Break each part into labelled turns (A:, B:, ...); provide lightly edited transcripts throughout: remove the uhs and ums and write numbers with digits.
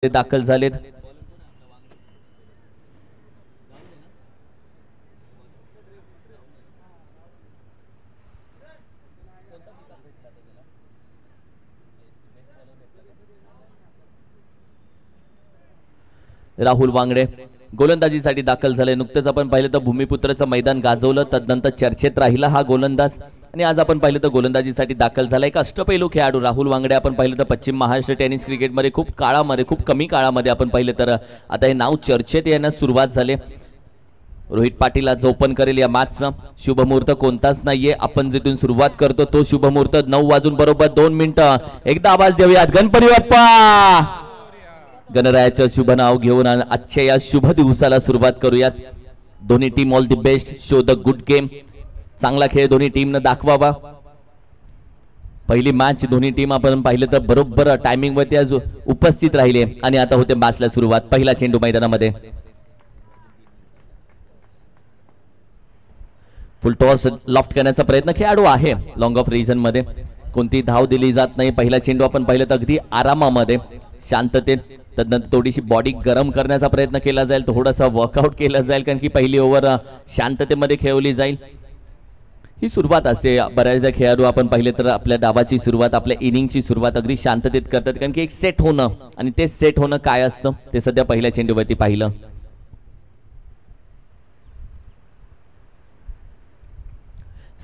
A: दाखल झालेत। राहुल वांगडे गोलंदाजीसाठी दाखल झाले। नुकतेच आपण पाहिलं तर भूमिपुत्रचं मैदान गाजवलं, तदनंतर चर्चेत राहिला हा गोलंदाज आणि आज आपण पाहिलं तर गोलंदाजीसाठी दाखल झाला एक अष्टपैलू खेळाडू राहुल वांगडे। आपण पाहिलं तर पश्चिम महाराष्ट्र टेनिस क्रिकेटमध्ये खूप कमी काळामध्ये आपण पाहिलं तर आता हे नाव चर्चेत येण्यास सुरुवात झाली। रोहित पाटील आज ओपन करेल या मॅचचा। शुभमुहूर्त कोणताच नाहीये, आपण जिथून सुरुवात करतो तो शुभमुहूर्त 9:02 एकदा आवाज देऊयात गणपती बाप्पा। गणरायाचं शुभ नाव घेऊन आजच्या या शुभ दिवसाला सुरुवात करूयात। दोन्ही team all the best, show the good game. चांगला खेळ दोन्ही टीमनं दाखवावा। पहिली मॅच दोन्ही टीम आपण पाहिलं तर बरोबर टायमिंग वरती आज उपस्थित राहिले आणि आता होते मॅचला सुरुवात। पहिला चेंडू मैदानामध्ये फुल टॉस लॉफ्ट करण्याचा प्रयत्न खेळाडू आहे लॉंग ऑफ रिजन मध्ये, कोणती धाव दिली जात नाही। पहिला चेंडू आपण पाहिलं तर अगदी आरामामध्ये शांततेत, तदनंतर थोडीशी बॉडी गरम करण्याचा प्रयत्न केला जाईल, थोडासा वर्कआउट केला जाईल कारण की पहिली ओव्हर शांततेमध्ये खेळवली जाईल। ही सुरुवात असते बऱ्याचदा खेळाडू आपण पाहिले तर आपल्या डावाची सुरुवात, आपल्या इनिंगची सुरुवात अगदी शांततेत करतात कारण की एक सेट होणं आणि ते सेट होणं काय असतं ते सध्या पहिल्या चेंडूवरती पाहिलं।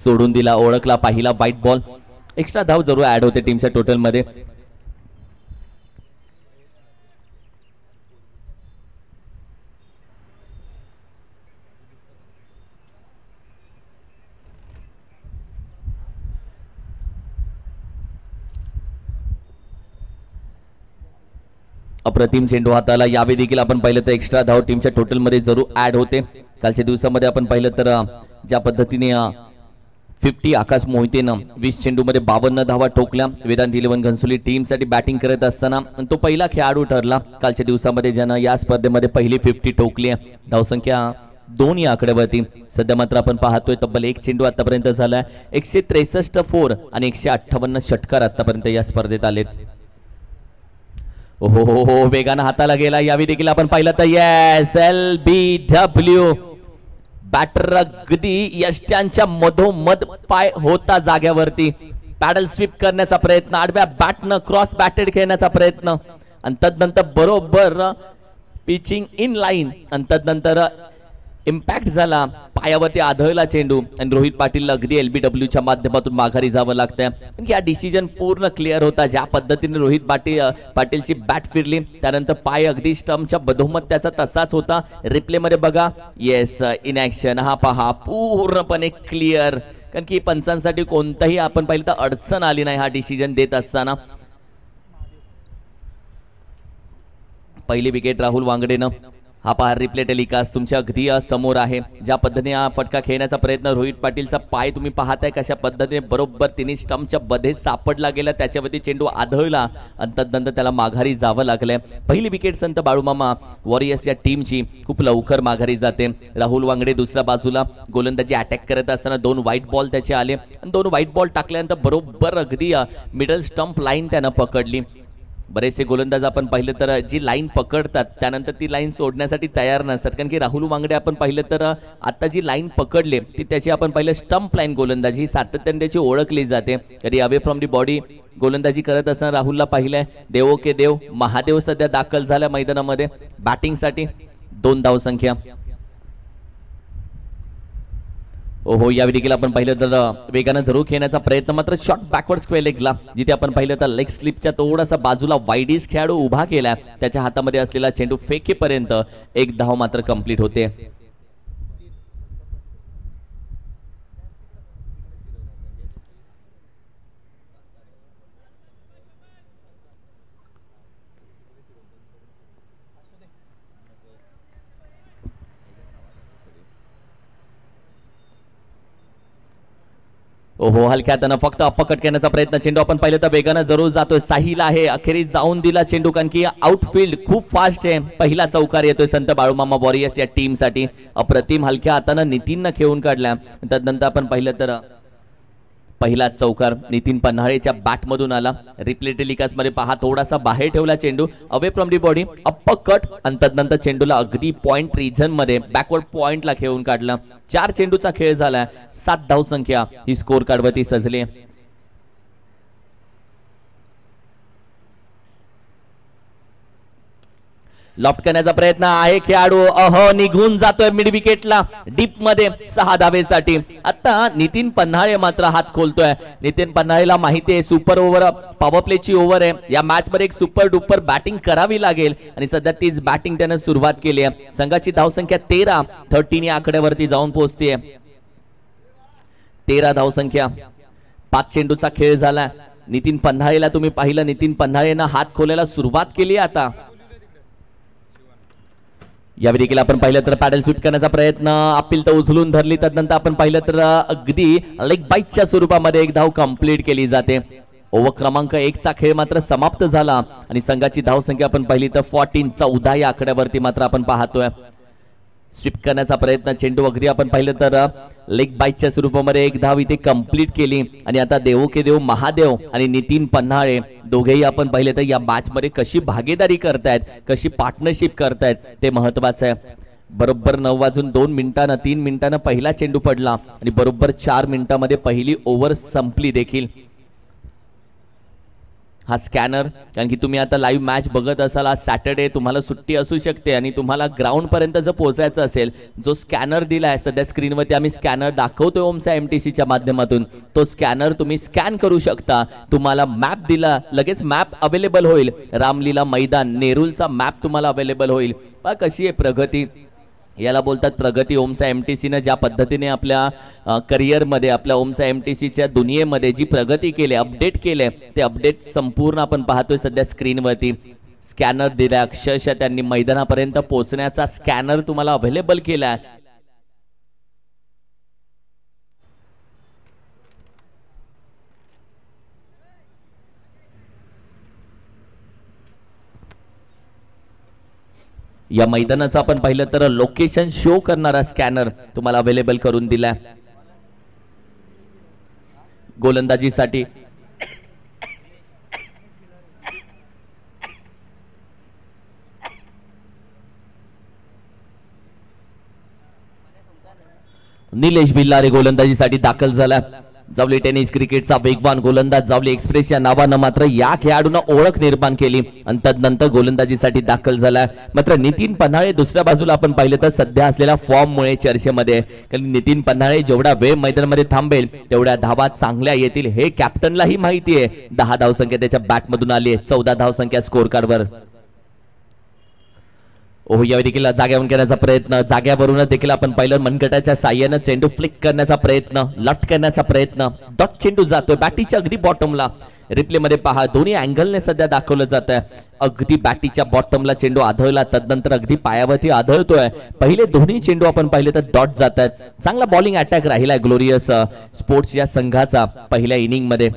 A: सोडून दिला, ओळखला, पाहिला व्हाईट बॉल। एक्स्ट्रा धाव जरूर ऍड होते टीमच्या टोटल मध्ये। अप्रतिम चेंडू हाताला, यावेळी देखील आपण पाहिलं तर एक्स्ट्रा धाव टीमच्या टोटल मध्ये जरूर ऍड होते। कालच्या दिवसामध्ये आपण पाहिलं तर ज्या पद्धतीने 50 आकाश मोहितेनं 20 चेंडूमध्ये 52 धावा ठोकल्या। वेदांत 11 घनसोली टीमसाठी बॅटिंग करत असताना तो पहिला खेळाडू ठरला कालच्या दिवसामध्ये ज्यानं या स्पर्धेमध्ये पहिली 50 ठोकली आहे। धावसंख्या 2 या आकड्यावरती सध्या मात्र आपण पाहतोय तब्बल एक चेंडू आतापर्यंत झालाय। 163 फोर आणि 158 षटकार आतापर्यंत या स्पर्धेत आलेत। हो वेगानं हाताला गेला, यावेळी देखील आपण पाहिलं तर येस LBW बॅटर अगदी यष्ट्यांच्या मधोमध पाय होता जाग्यावरती, पॅडल स्वीप करण्याचा प्रयत्न, आडव्या बॅटनं क्रॉस बॅटेड खेळण्याचा प्रयत्न आणि तदनंतर बरोबर पिचिंग इन लाईन आणि तदनंतर इम्पॅक्ट झाला, पायावरती आदळला चेंडू आणि रोहित पाटील अगदी LBW च्या माध्यमातून माघारी जावं लागतंय। या डिसिजन पूर्ण क्लिअर होता, ज्या पद्धतीने रोहित पाटीलची बॅट फिरली त्यानंतर पाय अगदी स्टंपच्या मधोमध त्याचा तसाच होता। रिप्ले मध्ये बघा, येस इन ऍक्शन, हा पहा पूर्णपणे क्लिअर कारण की पंचांसाठी कोणताही आपण पाहिलं तर अडचण आली नाही हा डिसिजन देत असताना। पहिली विकेट राहुल वांगडेनं, हा पहा रिप्ले टेलिकास्ट तुमच्या अगदी समोर आहे। ज्या पद्धतीने हा फटका खेळण्याचा प्रयत्न, रोहित पाटीलचा पाय तुम्ही पाहताय कशा पद्धतीने बरोबर तिने स्टंपच्या मध्ये सापडला गेला, त्याच्यावरती चेंडू आदळला आणि तदनंतर त्याला माघारी जावं लागलंय। पहिली विकेट संत बाळूमामा वॉरियर्स या टीमची खूप लवकर माघारी जाते। राहुल वांगडे दुसऱ्या बाजूला गोलंदाजी अटॅक करत असताना 2 व्हाईट बॉल त्याचे आले आणि 2 व्हाईट बॉल टाकल्यानंतर बरोबर अगदी मिडल स्टंप लाईन त्यानं पकडली। बरेचसे गोलंदाज आपण पाहिलं तर जी लाईन पकडतात त्यानंतर ती लाईन सोडण्यासाठी तयार नसतात कारण की राहुल वांगडे आपण पाहिलं तर आता जी लाईन पकडले ती त्याची आपण पाहिलं स्टंप लाईन गोलंदाजी सातत्याने त्याची ओळखली जाते। कधी अवे फ्रॉम दी बॉडी गोलंदाजी करत असताना राहुलला पाहिलंय। देवो के देव महादेव सध्या दाखल झाल्या मैदानामध्ये बॅटिंगसाठी। 2 धावसंख्या। यावेळी देखील आपण पाहिलं तर वेगानं जरूर खेळण्याचा प्रयत्न, मात्र शॉर्ट बॅकवर्ड स्क्वेअर लेगला जिथे आपण पाहिलं तर लेग स्लिपच्या थोडासा बाजूला वाईडीज खेळाडू उभा केला, त्याच्या हातामध्ये असलेला चेंडू फेकेपर्यंत 1 धाव मात्र कंप्लीट होते। हलक्या हातानं फक्त अपकट करण्याचा प्रयत्न, चेंडू आपण पाहिलं तर वेगानं जरूर जातोय, साहिल आहे अखेरीस जाऊन दिला चेंडू कारण की आउटफील्ड खूप फास्ट आहे। पहिला चौकार येतोय संत बाळूमामा वॉरियर्स या टीम साठी। अप्रतिम हलक्या हातानं नितीननं खेळून काढल्या, तदनंतर आपण पाहिलं तर पहिला चौकार नितीन पन्हाळेच्या बॅट मधून आला. रिप्ले टेलिकास्ट मध्ये पहा, थोडासा बाहेर ठेवला चेंडू, away from the body, upper cut आणि तदनंतर चेंडूला अगदी पॉइंट रिजन मध्ये बॅकवर्ड पॉइंटला खेळून काढला. 4 चेंडूचा खेळ झाला, 7 धावसंख्या ही स्कोर कार्ड वरती सजली. लॉफ्ट करण्याचा प्रयत्न आहे, खेळाडू निघून जातोय मिड विकेटला डीप मध्ये 6 धावेसाठी. आता नितीन पन्हाळे मात्र हात खोलतोय. नितीन पन्हाळेला माहिती आहे सुपर ओव्हर पॉवर प्लेची ओव्हर आहे, या मॅच मध्ये एक सुपर डुपर बॅटिंग करावी लागेल आणि सध्या तीच बॅटिंग त्याने सुरुवात केली आहे. संघाची धावसंख्या 13 या आकड्यावरती जाऊन पोहोचते. 13 धावसंख्या, 5 चेंडूचा खेळ झाला. नितीन पन्हाळेला तुम्ही पाहिलं, नितीन पन्हाळेनं हात खोलायला सुरुवात केली. आता यावेळी देखील आपण पाहिलं तर पॅडल स्वीप करण्याचा प्रयत्न, अपील तर उचलून धरली, त्यानंतर आपण पाहिलं तर अगदी लेग बाईटच्या स्वरूपामध्ये एक धाव कंप्लीट केली जाते. ओव्हर क्रमांक 1 चा खेळ मात्र समाप्त झाला आणि संघाची धावसंख्या आपण पाहिली तर 14 या आकड्यावरती मात्र आपण पाहतोय. स्वीप करण्याचा प्रयत्न, चेंडू अगदी आपण पाहिलं तर लेग बाईटच्या स्वरूपामध्ये एक धाव इथे कंप्लीट केली आणि आता देवो के देव महादेव आणि नितीन पन्हाळे दोघेही आपण पाहिले तर या मॅच मध्ये कशी भागीदारी करतायत, कशी पार्टनरशिप करतायत ते महत्वाचं आहे. बरोबर 9:02 3 मिनिटांना पहिला चेंडू पडला आणि बरोबर 4 मिनिटांमध्ये पहिली ओव्हर संपली देखील. हा स्कॅनर, कारण की तुम्ही आता लाईव्ह मॅच बघत असाल, आज सॅटर्डे, तुम्हाला सुट्टी असू शकते आणि तुम्हाला ग्राउंड पर्यंत जर पोहोचायचं असेल, जो स्कॅनर दिलाय सध्या स्क्रीनवरती आम्ही स्कॅनर दाखवतोय ओमसा एमटीसीच्या माध्यमातून, तो स्कॅनर तुम्ही स्कॅन करू शकता. तुम्हाला मॅप दिला, लगेच मॅप अवेलेबल होईल. रामलीला मैदान नेरूलचा मॅप तुम्हाला अवेलेबल होईल. पहा कशी आहे प्रगती, याला बोलतात प्रगती. ओमसा एमटीसीने ज्या पद्धतीने आपल्या करिअरमध्ये, आपल्या ओमसा एमटीसीच्या दुनियेमध्ये जी प्रगती केली, अपडेट केले, ते अपडेट संपूर्ण आपण पाहतोय सध्या स्क्रीनवरती. स्कॅनर दिला, अक्षरशः त्यांनी मैदानापर्यंत पोहोचण्याचा स्कॅनर तुम्हाला अवेलेबल केला. या मैदानाचा आपण पाहिलं तर लोकेशन शो करणारा स्कॅनर तुम्हाला अवेलेबल करून दिलाय. गोलंदाजीसाठी निलेश भिल्लारे गोलंदाजीसाठी दाखल झाला. जावली टेनिस क्रिकेटचा वेगवान गोलंदाज जावली एक्सप्रेस या नावानं मात्र या खेळाडूंना ओळख निर्माण केली आणि तदनंतर गोलंदाजीसाठी दाखल झाला. मात्र नितीन पन्हाळे दुसऱ्या बाजूला आपण पाहिलं तर सध्या असलेल्या फॉर्ममुळे चर्चेमध्ये, कारण नितीन पन्हाळे जेवढा वेळ मैदानामध्ये थांबेल तेवढ्या धावा चांगल्या येतील हे कॅप्टनलाही माहिती आहे. 10 धावसंख्या त्याच्या बॅटमधून आली आहे, 14 धावसंख्या स्कोर कार्डवर. यावेळी देखील जाग्यावरून करण्याचा प्रयत्न, जाग्यावरूनच देखील आपण पाहिलं मनगटाच्या साह्यानं चेंडू फ्लिक करण्याचा प्रयत्न, लट करण्याचा प्रयत्न, डॉट चेंडू जातोय बॅटीच्या अगदी बॉटमला. रिप्ले मध्ये पहा, दोन्ही अँगलने सध्या दाखवलं जात आहे. अगदी बॅटीच्या बॉटमला चेंडू आढळला, तदनंतर अगदी पायावरती आढळतोय. पहिले दोन्ही चेंडू आपण पाहिले तर डॉट जात आहेत. चांगला बॉलिंग अटॅक राहिलाय ग्लोरियस स्पोर्ट्स या संघाचा पहिल्या इनिंग मध्ये.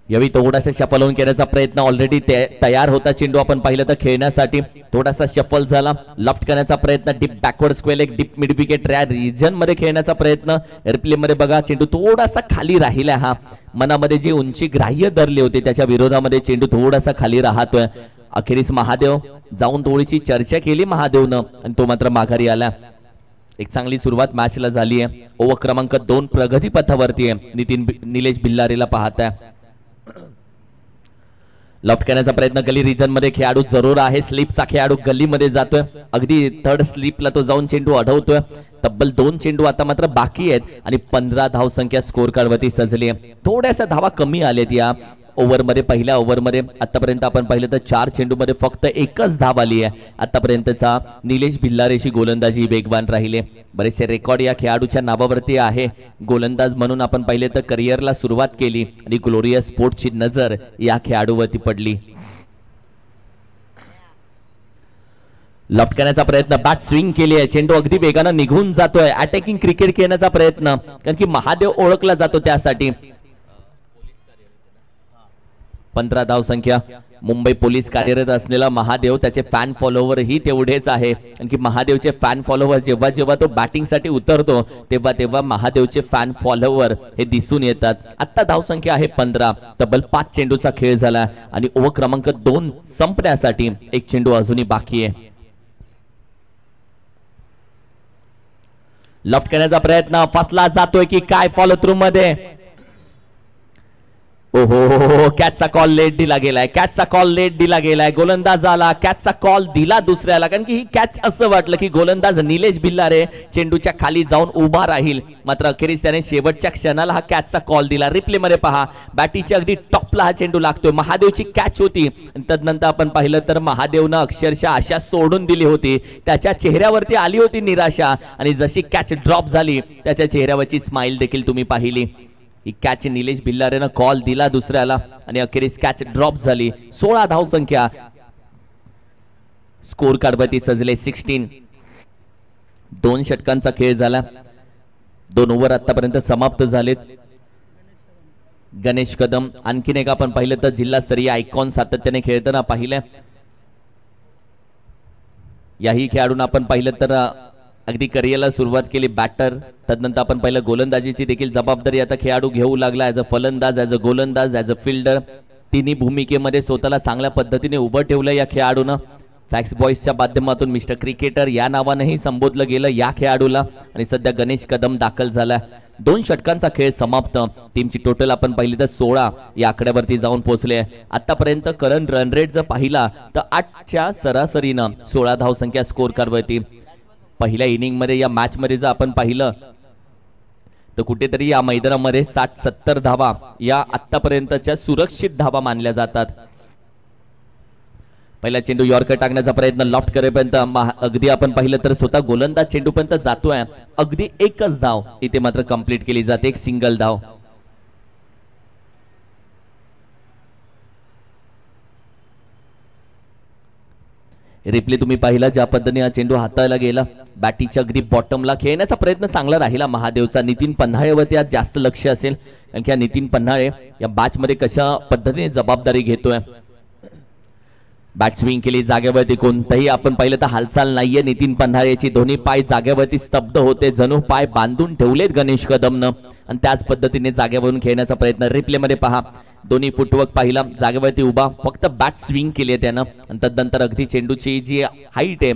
A: यावेळी थोडासा शफल होऊन करण्याचा प्रयत्न, ऑलरेडी तयार होता चेंडू आपण पाहिलं तर खेळण्यासाठी, थोडासा शफल झाला. लेफ्ट करण्याचा प्रयत्न, deep backward square leg, deep mid wicket region मध्ये खेळण्याचा प्रयत्न. रिप्ले मध्ये बघा, चेंडू थोडासा खाली राहिला. हा मनामध्ये जी उंची ग्राह्य धरली होती त्याच्या विरोधामध्ये चेंडू थोडासा खाली राहतोय. अखेरीस महादेव जाऊन थोडीशी चर्चा केली महादेवनं आणि तो मात्र माघारी आला. एक चांगली सुरुवात मॅचला झाली आहे. ओव्हर क्रमांक 2 प्रगती पथावरती आहे. निलेश भिल्लारेला पाहताय. लेफ्ट करण्याचा प्रयत्न, गली रिजन मध्ये खेळाडू जरूर आहे. स्लिपचा खेळाडू गल्लीमध्ये जातोय, अगदी थर्ड स्लिपला तो जाऊन चेंडू अडवतोय. तब्बल 2 चेंडू आता मात्र बाकी आहेत आणि 15 धावसंख्या स्कोर कार्डवरती सजली आहे. थोड्याशा धावा कमी आल्यात या ओव्हरमध्ये. पहिल्या ओव्हरमध्ये आतापर्यंत आपण पाहिलं तर 4 चेंडूमध्ये फक्त 1च धाव आली आहे. आतापर्यंतचा निलेश भिल्लारेची गोलंदाजी वेगवान राहिले. बरेचसे रेकॉर्ड या खेळाडूच्या नावावरती आहे. गोलंदाज म्हणून आपण पाहिले तर करिअरला सुरुवात केली आणि ग्लोरियस स्पोर्ट्सची नजर या खेळाडूवरती पडली. लेफ्ट करण्याचा प्रयत्न, बॅट स्विंग केली आहे, चेंडू अगदी वेगानं निघून जातोय. अटॅकिंग क्रिकेट खेळण्याचा प्रयत्न, कारण की महादेव ओळखला जातो त्यासाठी. 15 धावसंख्या. मुंबई पोलीस कार्यरत असलेला महादेव, त्याचे फॅन फॉलोवर ही तेवढेच आहे. आणखी महादेवचे फॅन फॉलोवर जेव्हा जेव्हा तो बॅटिंगसाठी उतरतो तेव्हा तेव्हा महादेवचे फॅन फॉलोवर हे दिसून येतात. आता धावसंख्या आहे 15. तब्बल 5 चेंडूचा खेळ झाला आणि ओव्हर क्रमांक 2 संपण्यासाठी एक चेंडू अजूनही बाकी आहे. लॉफ्ट करण्याचा प्रयत्न फसला जातोय की काय फॉलो थ्रू मध्ये. ओहो, कॅचचा कॉल लेट दिला गेलाय. कॅचचा कॉल लेट दिला गेलाय. गोलंदाज आला, कॅचचा कॉल दिला दुसऱ्याला, कारण की ही कॅच असं वाटलं की गोलंदाज निलेश भिल्लारे चेंडूच्या खाली जाऊन उभा राहील, मात्र अखेरीस त्याने शेवटच्या क्षणाला हा कॅचचा कॉल दिला. रिप्ले मध्ये पहा, बॅटीच्या अगदी टॉपला हा चेंडू लागतोय. महादेवची कॅच होती. तदनंतर आपण पाहिलं तर महादेवनं अक्षरशः आशा सोडून दिली होती. त्याच्या चेहऱ्यावरती आली होती निराशा आणि जशी कॅच ड्रॉप झाली त्याच्या चेहऱ्यावरची स्माइल देखील तुम्ही पाहिली. ही कॅच निलेश भिल्लारेनं कॉल दिला दुसऱ्याला आणि अखेरीस कॅच ड्रॉप झाली. 16 धावसंख्या. स्कोर कार्डवरती सजले 16. 2 षटकांचा खेळ झाला. 2 ओव्हर आतापर्यंत समाप्त झालेत. गणेश कदम आणखीन एक आपण पाहिलं तर जिल्हास्तरीय आयकॉन सातत्याने खेळताना पाहिलं. याही खेळाडूंना आपण पाहिलं तर अगदी करिअरला सुरुवात केली बॅटर. तदनंतर आपण पाहिलं गोलंदाजीची देखील जबाबदारी आता खेळाडू घेऊ लागला. ॲज अ फलंदाज, ॲज अ गोलंदाज, ॲज अ फिल्डर, तिन्ही भूमिकेमध्ये स्वतःला चांगल्या पद्धतीने उभं ठेवलं या खेळाडूनं. फॅक्स बॉईजच्या माध्यमातून मिस्टर क्रिकेटर या नावानेही संबोधलं गेलं या खेळाडूला. आणि सध्या गणेश कदम दाखल झाला. 2 षटकांचा खेळ समाप्त. टीमची टोटल आपण पाहिली तर 16 या आकड्यावरती जाऊन पोहोचले. आतापर्यंत करंट रन रेट जर पाहिला तर 8च्या सरासरीनं 16 धावसंख्या स्कोर कार्डवरती. पहिल्या इनिंग मध्ये या मॅच मध्ये जर आपण पाहिलं तर कुठेतरी या मैदानामध्ये 60-70 धावा या आतापर्यंतच्या सुरक्षित धावा मानल्या जातात. पहिला चेंडू यॉर्कर टाकण्याचा प्रयत्न लॉफ्ट करेपर्यंत अगदी आपण पाहिलं तर स्वतः गोलंदाज चेंडूपर्यंत जातोय. अगदी एकच धाव इथे मात्र कंप्लीट केली जाते, एक सिंगल धाव. रिप्ले तुम्ही पाहिला ज्या पद्धतीने हा चेंडू हाताळला गेला. बॅटीच्या अगदी बॉटमला खेळण्याचा प्रयत्न चांगला राहिला महादेवचा. नितीन पन्हाळेवरती आज जास्त लक्ष असेल, कारण की नितीन पन्हाळे या बॅच मध्ये कशा पद्धतीने जबाबदारी घेतोय. बॅट स्विंग केली जागेवरती, कोणतंही आपण पाहिलं तर हालचाल नाहीये नितीन पन्हाळेची. दोन्ही पाय जागेवरती स्तब्ध होते, जणू पाय बांधून ठेवलेत गणेश कदमनं आणि त्याच पद्धतीने जागेवरून खेळण्याचा प्रयत्न. रिप्ले मध्ये पहा, दोन्ही फुटवर्क पाहिला, जागेवरती उभा, फक्त बॅट स्विंग केली आहे त्यानं. आणि तदनंतर अगदी चेंडूची जी हाईट आहे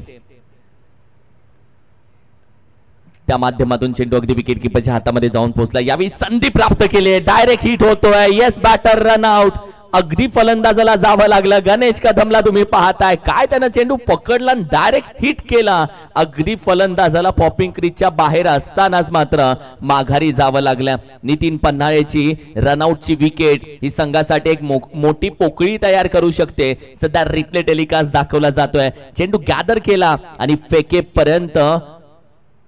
A: त्या माध्यमातून चेंडू अगदी विकेट किपरच्या हातामध्ये जाऊन पोहोचला. यावेळी संधी प्राप्त केली, डायरेक्ट हिट होतोय. Yes, batter run out. अगदी फलंदाजाला जावं लागलं. गणेश कदमला तुम्ही पाहताय काय त्यानं चेंडू पकडला आणि डायरेक्ट हिट केला. अगदी फलंदाजाला पॉपिंग क्रीजच्या बाहेर असतानाच मात्र माघारी जावं लागलं. नितीन पन्हाळेची रनआउटची विकेट ही संघासाठी एक मोठी पोकळी तयार करू शकते. सध्या रिप्ले टेलिकास्ट दाखवला जातोय. चेंडू गॅदर केला आणि फेकेपर्यंत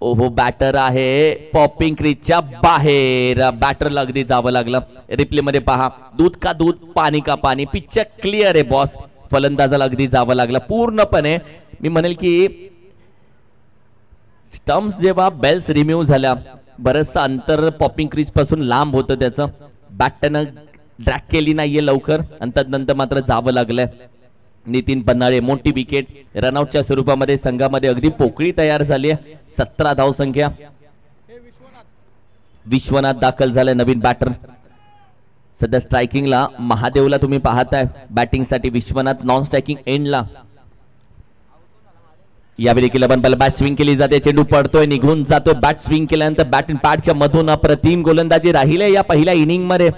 A: ओहो, बॅटर आहे पॉपिंग क्रीजच्या बाहेर. बॅटरला अगदी जावं लागलं. रिप्ले मध्ये पहा, दूध का दूध, पाणी का पाणी. पिच्चर क्लिअर आहे बॉस. फलंदाजाला अगदी जावं लागलं पूर्णपणे. मी म्हणेल की स्टम्प्स जेव्हा बेल्स रिम्यूव्ह झाल्या, बरंचसं अंतर पॉपिंग क्रीज पासून लांब होतं त्याचं. बॅटनं ड्रॅग केली नाहीये लवकर आणि तदनंतर मात्र जावं लागलंय. नितीन पन्हाळे मोठी विकेट. रनआउटच्या स्वरूपामध्ये संघामध्ये अगदी पोकळी तयार झाली आहे. 17 धावसंख्या. विश्वनाथ दाखल झालाय नवीन बॅटर. सध्या स्ट्रायकिंगला महादेवला तुम्ही पाहताय, बॅटिंगसाठी विश्वनाथ नॉन स्ट्रायकिंग एंडला. यावेळी देखील आपण बॅट स्विंग केली जाते. चेंडू पडतोय, निघून जातोय. बॅट स्विंग केल्यानंतर बॅट अँड पॅडच्या मधून अप्रतिम गोलंदाजी राहिली या पहिल्या इनिंग मध्ये.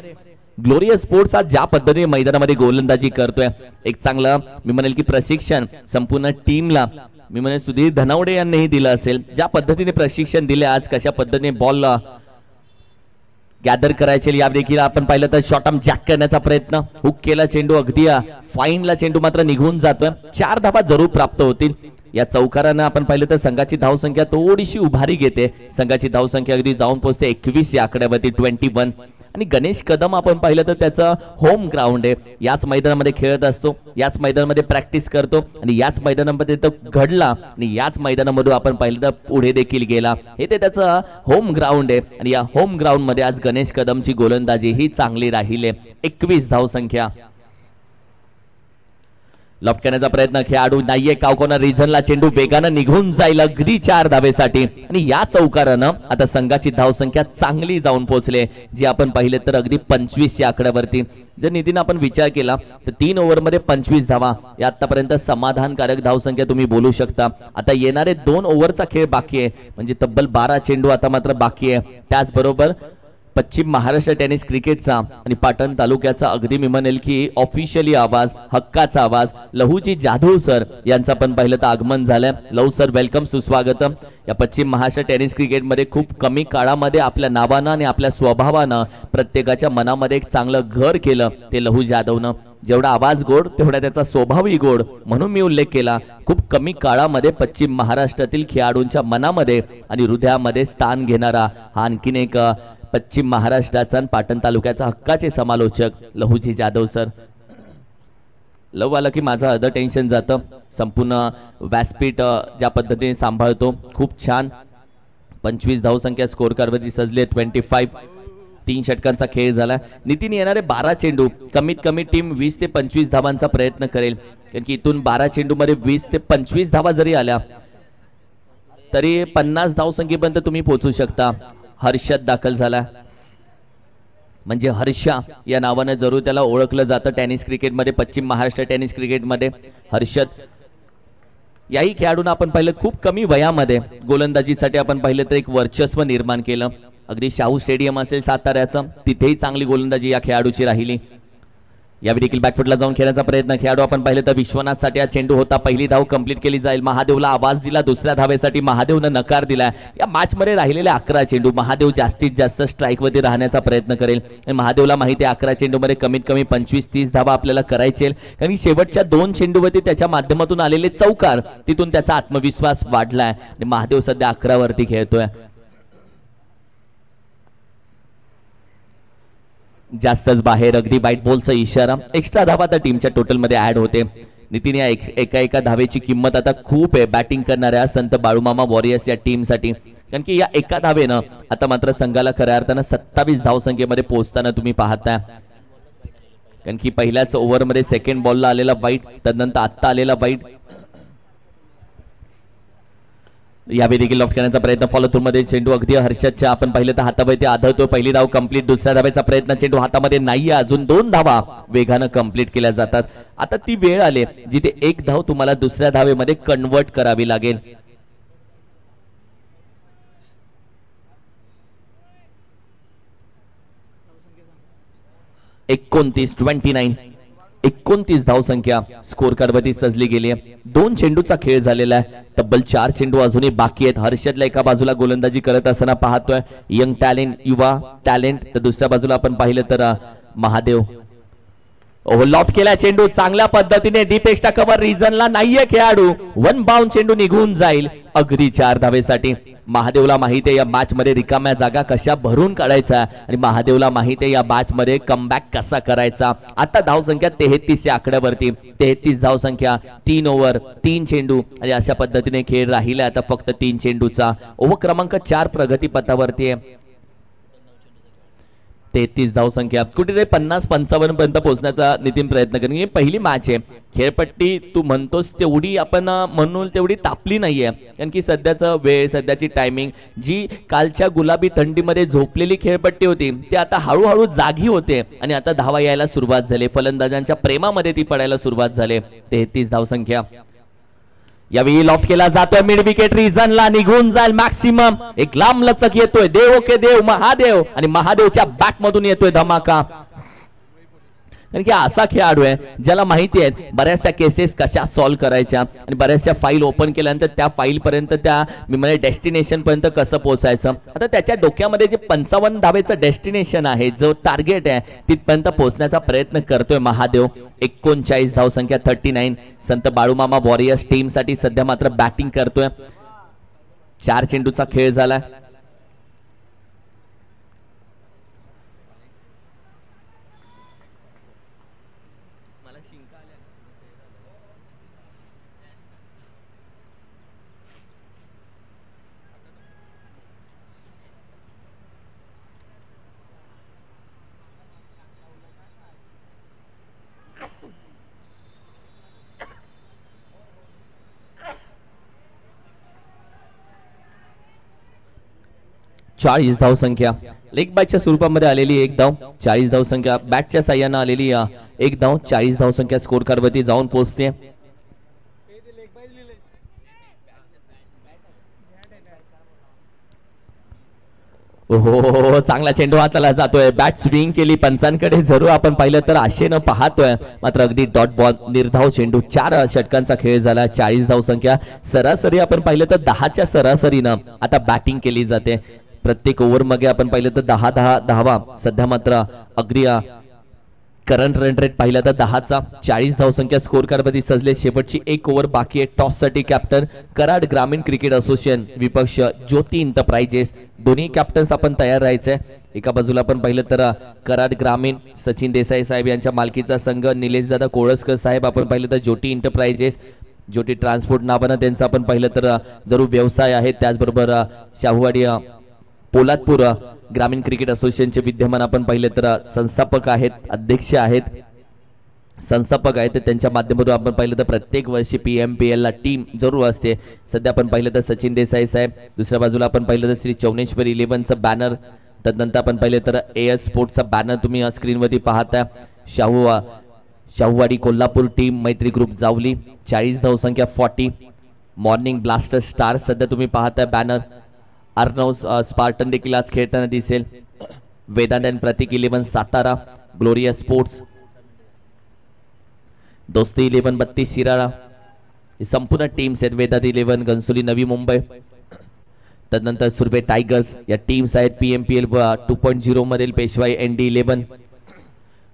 A: ग्लोरियस स्पोर्ट्स आज ज्या पद्धतीने मैदानामध्ये गोलंदाजी करतोय, एक चांगलं मी म्हणेल की प्रशिक्षण संपूर्ण टीमला मी म्हणेल सुधीर धनावडे यांनीही दिलं असेल. ज्या पद्धतीने प्रशिक्षण दिले आज, कशा पद्धतीने बॉल गॅदर करायचे या देखील आपण पाहिलं तर शॉर्ट आर्म जॅक करण्याचा प्रयत्न. हुक केला चेंडू, अगदी फाईनला चेंडू मात्र निघून जातोय. 4 धावा जरूर प्राप्त होतील. या चौकारानं आपण पाहिलं तर संघाची धावसंख्या थोडीशी उभारी घेते. संघाची धावसंख्या अगदी जाऊन पोहोचते 21 या आकड्यावरती 21. आणि गणेश कदम आपण पाहिलं तर त्याचं होम ग्राउंड आहे. याच मैदानामध्ये खेळत असतो, याच मैदानामध्ये प्रॅक्टिस करतो आणि याच मैदानामध्ये तो घडला आणि याच मैदानामधून आपण पाहिलं तर पुढे देखील गेला. हे ते त्याचं होम ग्राउंड आहे आणि या होम ग्राउंड मध्ये आज गणेश कदमची गोलंदाजी ही चांगली राहिली. 21 धावसंख्या. लॉफ्ट करण्याचा प्रयत्न, खेळाडू नाहीये कावकोना रिझनला, चेंडू वेगानं निघून जाईल अगदी 4 धावेसाठी आणि या चौकारानं आता संघाची धावसंख्या चांगली जाऊन पोहोचले, जी आपण पाहिले तर अगदी 25 या आकड्यावरती. जर नितीन आपण विचार केला तर 3 ओव्हरमध्ये 25 धावा या आतापर्यंत समाधानकारक धावसंख्या तुम्ही बोलू शकता. आता येणारे 2 ओव्हरचा खेळ बाकी आहे, म्हणजे तब्बल 12 चेंडू आता मात्र बाकी आहे. त्याचबरोबर पश्चिम महाराष्ट्र टेनिस क्रिकेटचा आणि पाटण तालुक्याचा अगदी मी म्हणेल की ऑफिशियली आवाज, हक्काचा आवाज लहूजी जाधव सर यांचा पण पाहिलं तर आगमन झालंय. लहू सर वेलकम, सुस्वागत. या पश्चिम महाराष्ट्र टेनिस क्रिकेटमध्ये खूप कमी काळामध्ये आपल्या नावानं आणि आपल्या स्वभावानं प्रत्येकाच्या मनामध्ये एक चांगलं घर केलं ते लहू जाधवनं. जेवढा आवाज गोड तेवढा त्याचा स्वभावही गोड, म्हणून मी उल्लेख केला. खूप कमी काळामध्ये पश्चिम महाराष्ट्रातील खेळाडूंच्या मनामध्ये आणि हृदयामध्ये स्थान घेणारा हा आणखीन एक पश्चिम महाराष्ट्राचा पाटण तालुक्याचा हक्काचे समालोचक लहूजी जाधव सर. लव आलं की माझं अर्ध टेन्शन जातं. संपूर्ण व्यासपीठ ज्या पद्धतीने सांभाळतो, खूप छान. 25 धावसंख्या स्कोर कार्डवरती सजले. 25 3 षटकांचा खेळ झाला. नितीन येणारे 12 चेंडू कमीत कमी टीम 20 ते 25 धावांचा प्रयत्न करेल, कारण की इथून 12 चेंडू मध्ये 20 ते 25 धावा जरी आल्या तरी 50 धावसंख्येपर्यंत तुम्ही पोहोचू शकता. हर्षद दाखल झाला, म्हणजे हर्षा या नावाने जरूर त्याला ओळखलं जातं टेनिस क्रिकेटमध्ये, पश्चिम महाराष्ट्र टेनिस क्रिकेटमध्ये. हर्षद याही खेळाडूंना आपण पाहिलं खूप कमी वयामध्ये गोलंदाजीसाठी आपण पाहिलं तर एक वर्चस्व निर्माण केलं. अगदी शाहू स्टेडियम असेल साताऱ्याचं, तिथेही चांगली गोलंदाजी या खेळाडूची राहिली. यावेळी देखील बॅकफुटला जाऊन खेळण्याचा प्रयत्न. खेळाडू आपण पाहिलं तर विश्वनाथसाठी हा चेंडू होता, पहिली धाव कंप्लीट केली जाईल. महादेवला आवाज दिला दुसऱ्या धावेसाठी, महादेवनं नकार दिला. या मॅच मध्ये राहिलेले 11 चेंडू महादेव जास्तीत जास्त स्ट्राईक वरती राहण्याचा प्रयत्न करेल. महादेवला माहिती आहे 11 चेंडू मध्ये कमीत कमी 25-30 धावा आपल्याला करायचे, कारण शेवटच्या 2 चेंडूवरती त्याच्या माध्यमातून आलेले चौकार, तिथून त्याचा आत्मविश्वास वाढलाय आणि महादेव सध्या 11 वरती खेळतोय. जास्तच बाहेर, अगदी वाईट बॉलचा इशारा. एक्स्ट्रा धावा आता टीमच्या टोटल मध्ये ऍड होते. नितीन या एका धावेची किंमत आता खूप आहे बॅटिंग करणाऱ्या संत बाळूमामा वॉरियर्स या टीमसाठी, कारण की या एका धावेनं आता मात्र संघाला खऱ्या अर्थानं 27 धावसंख्येमध्ये पोहोचताना तुम्ही पाहताय. कारण की पहिल्याच ओव्हरमध्ये सेकंड बॉलला आलेला वाईट, त्यानंतर आत्ता आलेला वाईट. यावेळी देखील लॉफ्ट करण्याचा प्रयत्न, फॉलो थ्रू मध्ये चेंडू अगदी हर्षदच्या आपण पाहिलं तर हातावरती आढळतो. पहिली धाव कंप्लीट, दुसऱ्या धावेचा प्रयत्न, चेंडू हातामध्ये नाहीये अजून. 2 धावा वेगानं कंप्लीट केल्या जातात. आता ती वेळ आली जिथे 1 धाव तुम्हाला दुसऱ्या धावेमध्ये कन्वर्ट करावी लागेल. एकोणतीस 29 धावसंख्या स्कोर कार्डवरती सजली गेली आहे. 2 चेंडूचा खेळ झालेला आहे, तब्बल 4 चेंडू अजूनही बाकी आहेत. हर्षदला एका बाजूला गोलंदाजी करत असताना पाहतोय, यंग टॅलेंट, युवा टॅलेंट. तर दुसऱ्या बाजूला आपण पाहिलं तर महादेव. लॉफ्ट केला चेंडू चांगल्या पद्धतीने, डीप एक्स्ट्रा कव्हर रिजनला नाहीये खेळाडू, 1 बाउंड चेंडू निघून जाईल अगदी 4 धावेसाठी. महादेवला माहिती आहे या मॅच मध्ये रिकाम्या जागा कशा भरून काढायचा आणि महादेवला माहिती आहे या मॅच मध्ये कमबॅक कसा करायचा. आता धावसंख्या 33 या आकड्यावरती, 33 धावसंख्या, 3 ओव्हर 3 चेंडू आणि अशा पद्धतीने खेळ राहिला आता फक्त 3 चेंडूचा. ओव्हर क्रमांक 4 प्रगतीपथावरती आहे. 33 धावसंख्या, कुठेतरी 50-55 पर्यंत पोहोचण्याचा नितीन प्रयत्न करेन. ही पहिली मॅच आहे, खेळपट्टी तू म्हणतोस तेवढी आपण म्हणून तेवढी तापली नाहीये, कारण की सध्याचा वेळ, सध्याची टायमिंग जी कालच्या गुलाबी थंडीमध्ये झोपलेली खेळपट्टी होती ती आता हळूहळू जागी होते आणि आता धावा यायला सुरुवात झाली. फलंदाजांच्या प्रेमामध्ये ती पडायला सुरुवात झाली. 33 धावसंख्या. यावेळी लॉफ्ट केला जातोय, मिड विकेट रिजनला निघून जाईल मॅक्सिमम. एक लांब लचक येतोय, देव के देव महादेव, आणि महादेवच्या बॅक मधून येतोय धमाका. कारण की असा खेळाडू आहे ज्याला माहिती आहे बऱ्याचशा केसेस कशा सॉल्व्ह करायच्या आणि बऱ्याचशा फाईल ओपन केल्यानंतर त्या फाईल पर्यंत, त्या मी म्हणजे डेस्टिनेशन पर्यंत कसं पोहोचायचं. आता त्याच्या डोक्यामध्ये जे 55 धावेचं डेस्टिनेशन आहे, जो टार्गेट आहे, तिथपर्यंत पोहोचण्याचा प्रयत्न करतोय महादेव. 39 धावसंख्या, 39. संत बाळूमामा वॉरियर्स टीम साठी सध्या मात्र बॅटिंग करतोय. 4 चेंडूचा खेळ झालाय. 40 धावसंख्या. लेग बॅटच्या स्वरूपामध्ये आलेली एक धाव, 40 धावसंख्या. बॅटच्या साह्यानं आलेली एक धाव, 40 धावसंख्या स्कोर कार्ड वरती जाऊन पोहोचते. हो, चांगला चेंडू हाताला जातोय. बॅट स्विंग केली पंचांकडे जरूर आपण पाहिलं तर आशेनं पाहतोय, मात्र अगदी डॉट बॉल निर्धाव चेंडू. 4 षटकांचा खेळ झाला. 40 धावसंख्या. सरासरी आपण पाहिलं तर 10च्या सरासरीनं आता बॅटिंग केली जाते. प्रत्येक ओव्हर मध्ये आपण पाहिलं तर 10 धावा. सध्या मात्र अगदी करंट रन रेट पाहिलं तर 10चा. 40 धावसंख्या स्कोर कार्ड मध्ये सजले. शेवटची एक ओव्हर बाकी आहे. टॉस साठी कॅप्टन कराड ग्रामीण क्रिकेट असोसिएशन, विपक्ष ज्योती इंटरप्राइजेस. दोन्ही कॅप्टन्स आपण तयार राहायचंय. एका बाजूला आपण पाहिलं तर कराड ग्रामीण सचिन देसाई साहेब यांच्या मालकीचा संघ, निलेश दादा कोळसकर साहेब. आपण पाहिलं तर ज्योती इंटरप्राइजेस, ज्योती ट्रान्सपोर्ट नावानं त्यांचं आपण पाहिलं तर जरूर व्यवसाय आहे. त्याचबरोबर शाहूवाडी पोलादपूर ग्रामीण क्रिकेट असोसिएशनचे विद्यमान आपण पाहिले तर संस्थापक आहेत, अध्यक्ष आहेत, संस्थापक आहेत. त्यांच्या माध्यमातून आपण पाहिलं तर प्रत्येक वर्षी PMPL ला टीम जरूर असते. सध्या आपण पाहिलं तर सचिन देसाई साहेब. दुसऱ्या बाजूला आपण पाहिलं तर श्री चौनेश्वर 11चं बॅनर. तदनंतर आपण पाहिलं तर AS स्पोर्ट्सचा बॅनर तुम्ही स्क्रीनवरती पाहताय. शाहूवाडी कोल्हापूर टीम, मैत्री ग्रुप जावली. 40 धावसंख्या 40. मॉर्निंग ब्लास्टर स्टार सध्या तुम्ही पाहताय बॅनर. अर्नव स्पार्टन देखील आज खेळताना दिसेल. Vedant and Pratik 11 Satara. Gloria sports, Dosti 11 32 Shirala. संपूर्ण टीम्स आहेत. वेदांत 11 घनसोली नवी मुंबई. तदनंतर सुरबे टायगर्स या टीम्स आहेत. PMPL 2.0 मधील पेशवाई ND 11.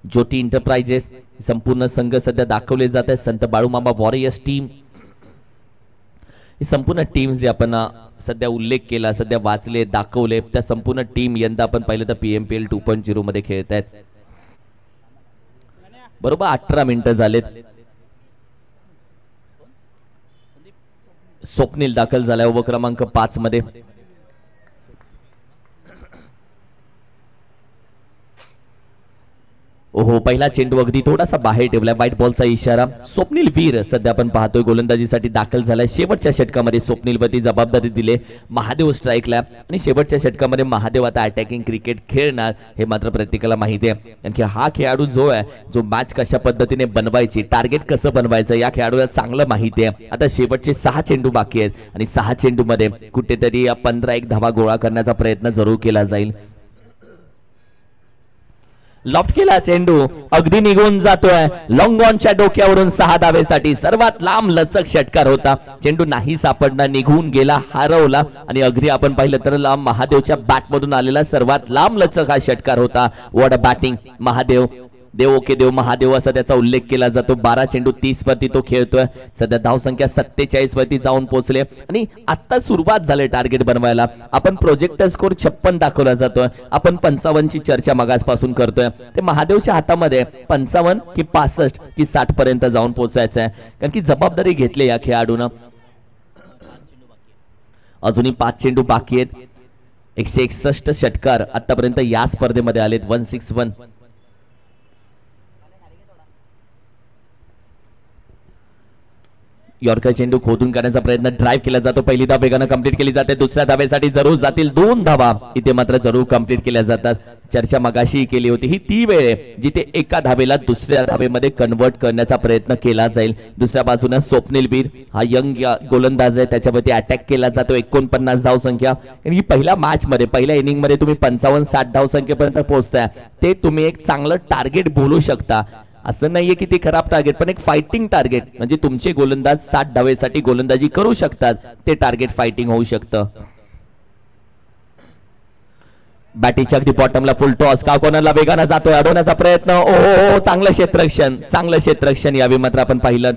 A: ज्योती इंटरप्राइजेस संपूर्ण संघ सध्या दाखवले जात आहेत. संत बाळूमामा वॉरियर्स टीम. ही संपूर्ण टीम्स जे आपण सध्या उल्लेख केला, सध्या वाचले, दाखवले, त्या संपूर्ण टीम यंदा आपण पाहिलं तर PMPL 2.0 मध्ये खेळत आहेत. बरोबर 18 मिनिटं झालेत. स्वप्नील दाखल झालाय ओव्हर क्रमांक 5 मध्ये. ओहो, पहिला चेंडू अगदी थोडासा बाहेर ठेवलाय. व्हाईट बॉलचा इशारा. स्वप्नील वीर सध्या आपण पाहतोय गोलंदाजीसाठी दाखल झालाय. शेवटच्या षटकामध्ये स्वप्नील वरती जबाबदारी दिले. महादेव स्ट्राईकला आणि शेवटच्या षटकामध्ये महादेव आता अटॅकिंग क्रिकेट खेळणार हे मात्र प्रत्येकाला माहिती आहे. आणखी हा खेळाडू जो आहे, जो मॅच कशा पद्धतीने बनवायची, टार्गेट कसं बनवायचं या खेळाडूला चांगलं माहिती आहे. आता शेवटचे 6 चेंडू बाकी आहेत आणि 6 चेंडू मध्ये कुठेतरी 15-1 धावा गोळा करण्याचा प्रयत्न जरूर केला जाईल. लॉफ्ट केला चेंडू अगदी निघून जातोय. लॉंग ऑनच्या डोक्यावरून 6 धावेसाठी सर्वात लांब लचक षटकार होता. चेंडू नाही सापडला, निघून गेला, हरवला आणि अगदी आपण पाहिलं तर महादेवच्या बॅट मधून आलेला सर्वात लांब लचक हा षटकार होता. What a batting. Mahadev Dev okay Dev Mahadev असा त्याचा उल्लेख केला जातो. 12 चेंडू 30 वरती तो खेळतोय. सध्या धावसंख्या 47 वरती जाऊन पोहोचले आणि आता सुरुवात झाली टार्गेट बनवायला. आपण प्रोजेक्टर स्कोर 56 दाखवला जातोय. आपण 55 ची चर्चा मगासपासून करतोय. ते महादेवच्या हातामध्ये 55 की 65 की 60 पर्यंत जाऊन पोहोचायचं आहे, कारण की जबाबदारी घेतली या खेळाडूनं. अजूनही 5 चेंडू बाकी आहेत. 161 षटकार आतापर्यंत या स्पर्धेमध्ये आलेत. 161. यॉर्कर चेंडू खोदून काढण्याचा प्रयत्न, ड्राइव्ह केला जातो. पहिली धाव वेगानं कंप्लीट केली जाते. दुसऱ्या धावेसाठी जरूर जातील 2 धावा. इथे मात्र जरूर कंप्लीट केल्या जातात. चर्चा मगाशी केली होती, ही ती वेळ आहे जिथे एका धावेला दुसऱ्या धावेमध्ये कन्वर्ट करण्याचा प्रयत्न केला जाईल. दुसऱ्या बाजूने स्वप्नील वीर हा यंग गोलंदाज आहे, त्याच्यावरती अटॅक केला जातो. 49 धाव संख्या. आणि पहिल्या मॅच मध्ये, पहिल्या इनिंग मध्ये तुम्ही 55-60 धाव संख्येपर्यंत पोहोचताय, ते तुम्ही एक चांगलं टार्गेट बोलू शकता. असं नाहीये की ते खराब टार्गेट, पण एक फायटिंग टार्गेट, म्हणजे तुमचे गोलंदाज 60 धावेसाठी गोलंदाजी करू शकतात. ते टार्गेट फायटिंग होऊ शकतं. बॅटीच्या अगदी बॉटमला फुल टॉस. का कोणाला वेगानं जातोय, अडवण्याचा प्रयत्न. ओ चांगलं क्षेत्ररक्षण, चांगलं क्षेत्ररक्षण यावेळी मात्र आपण पाहिलं.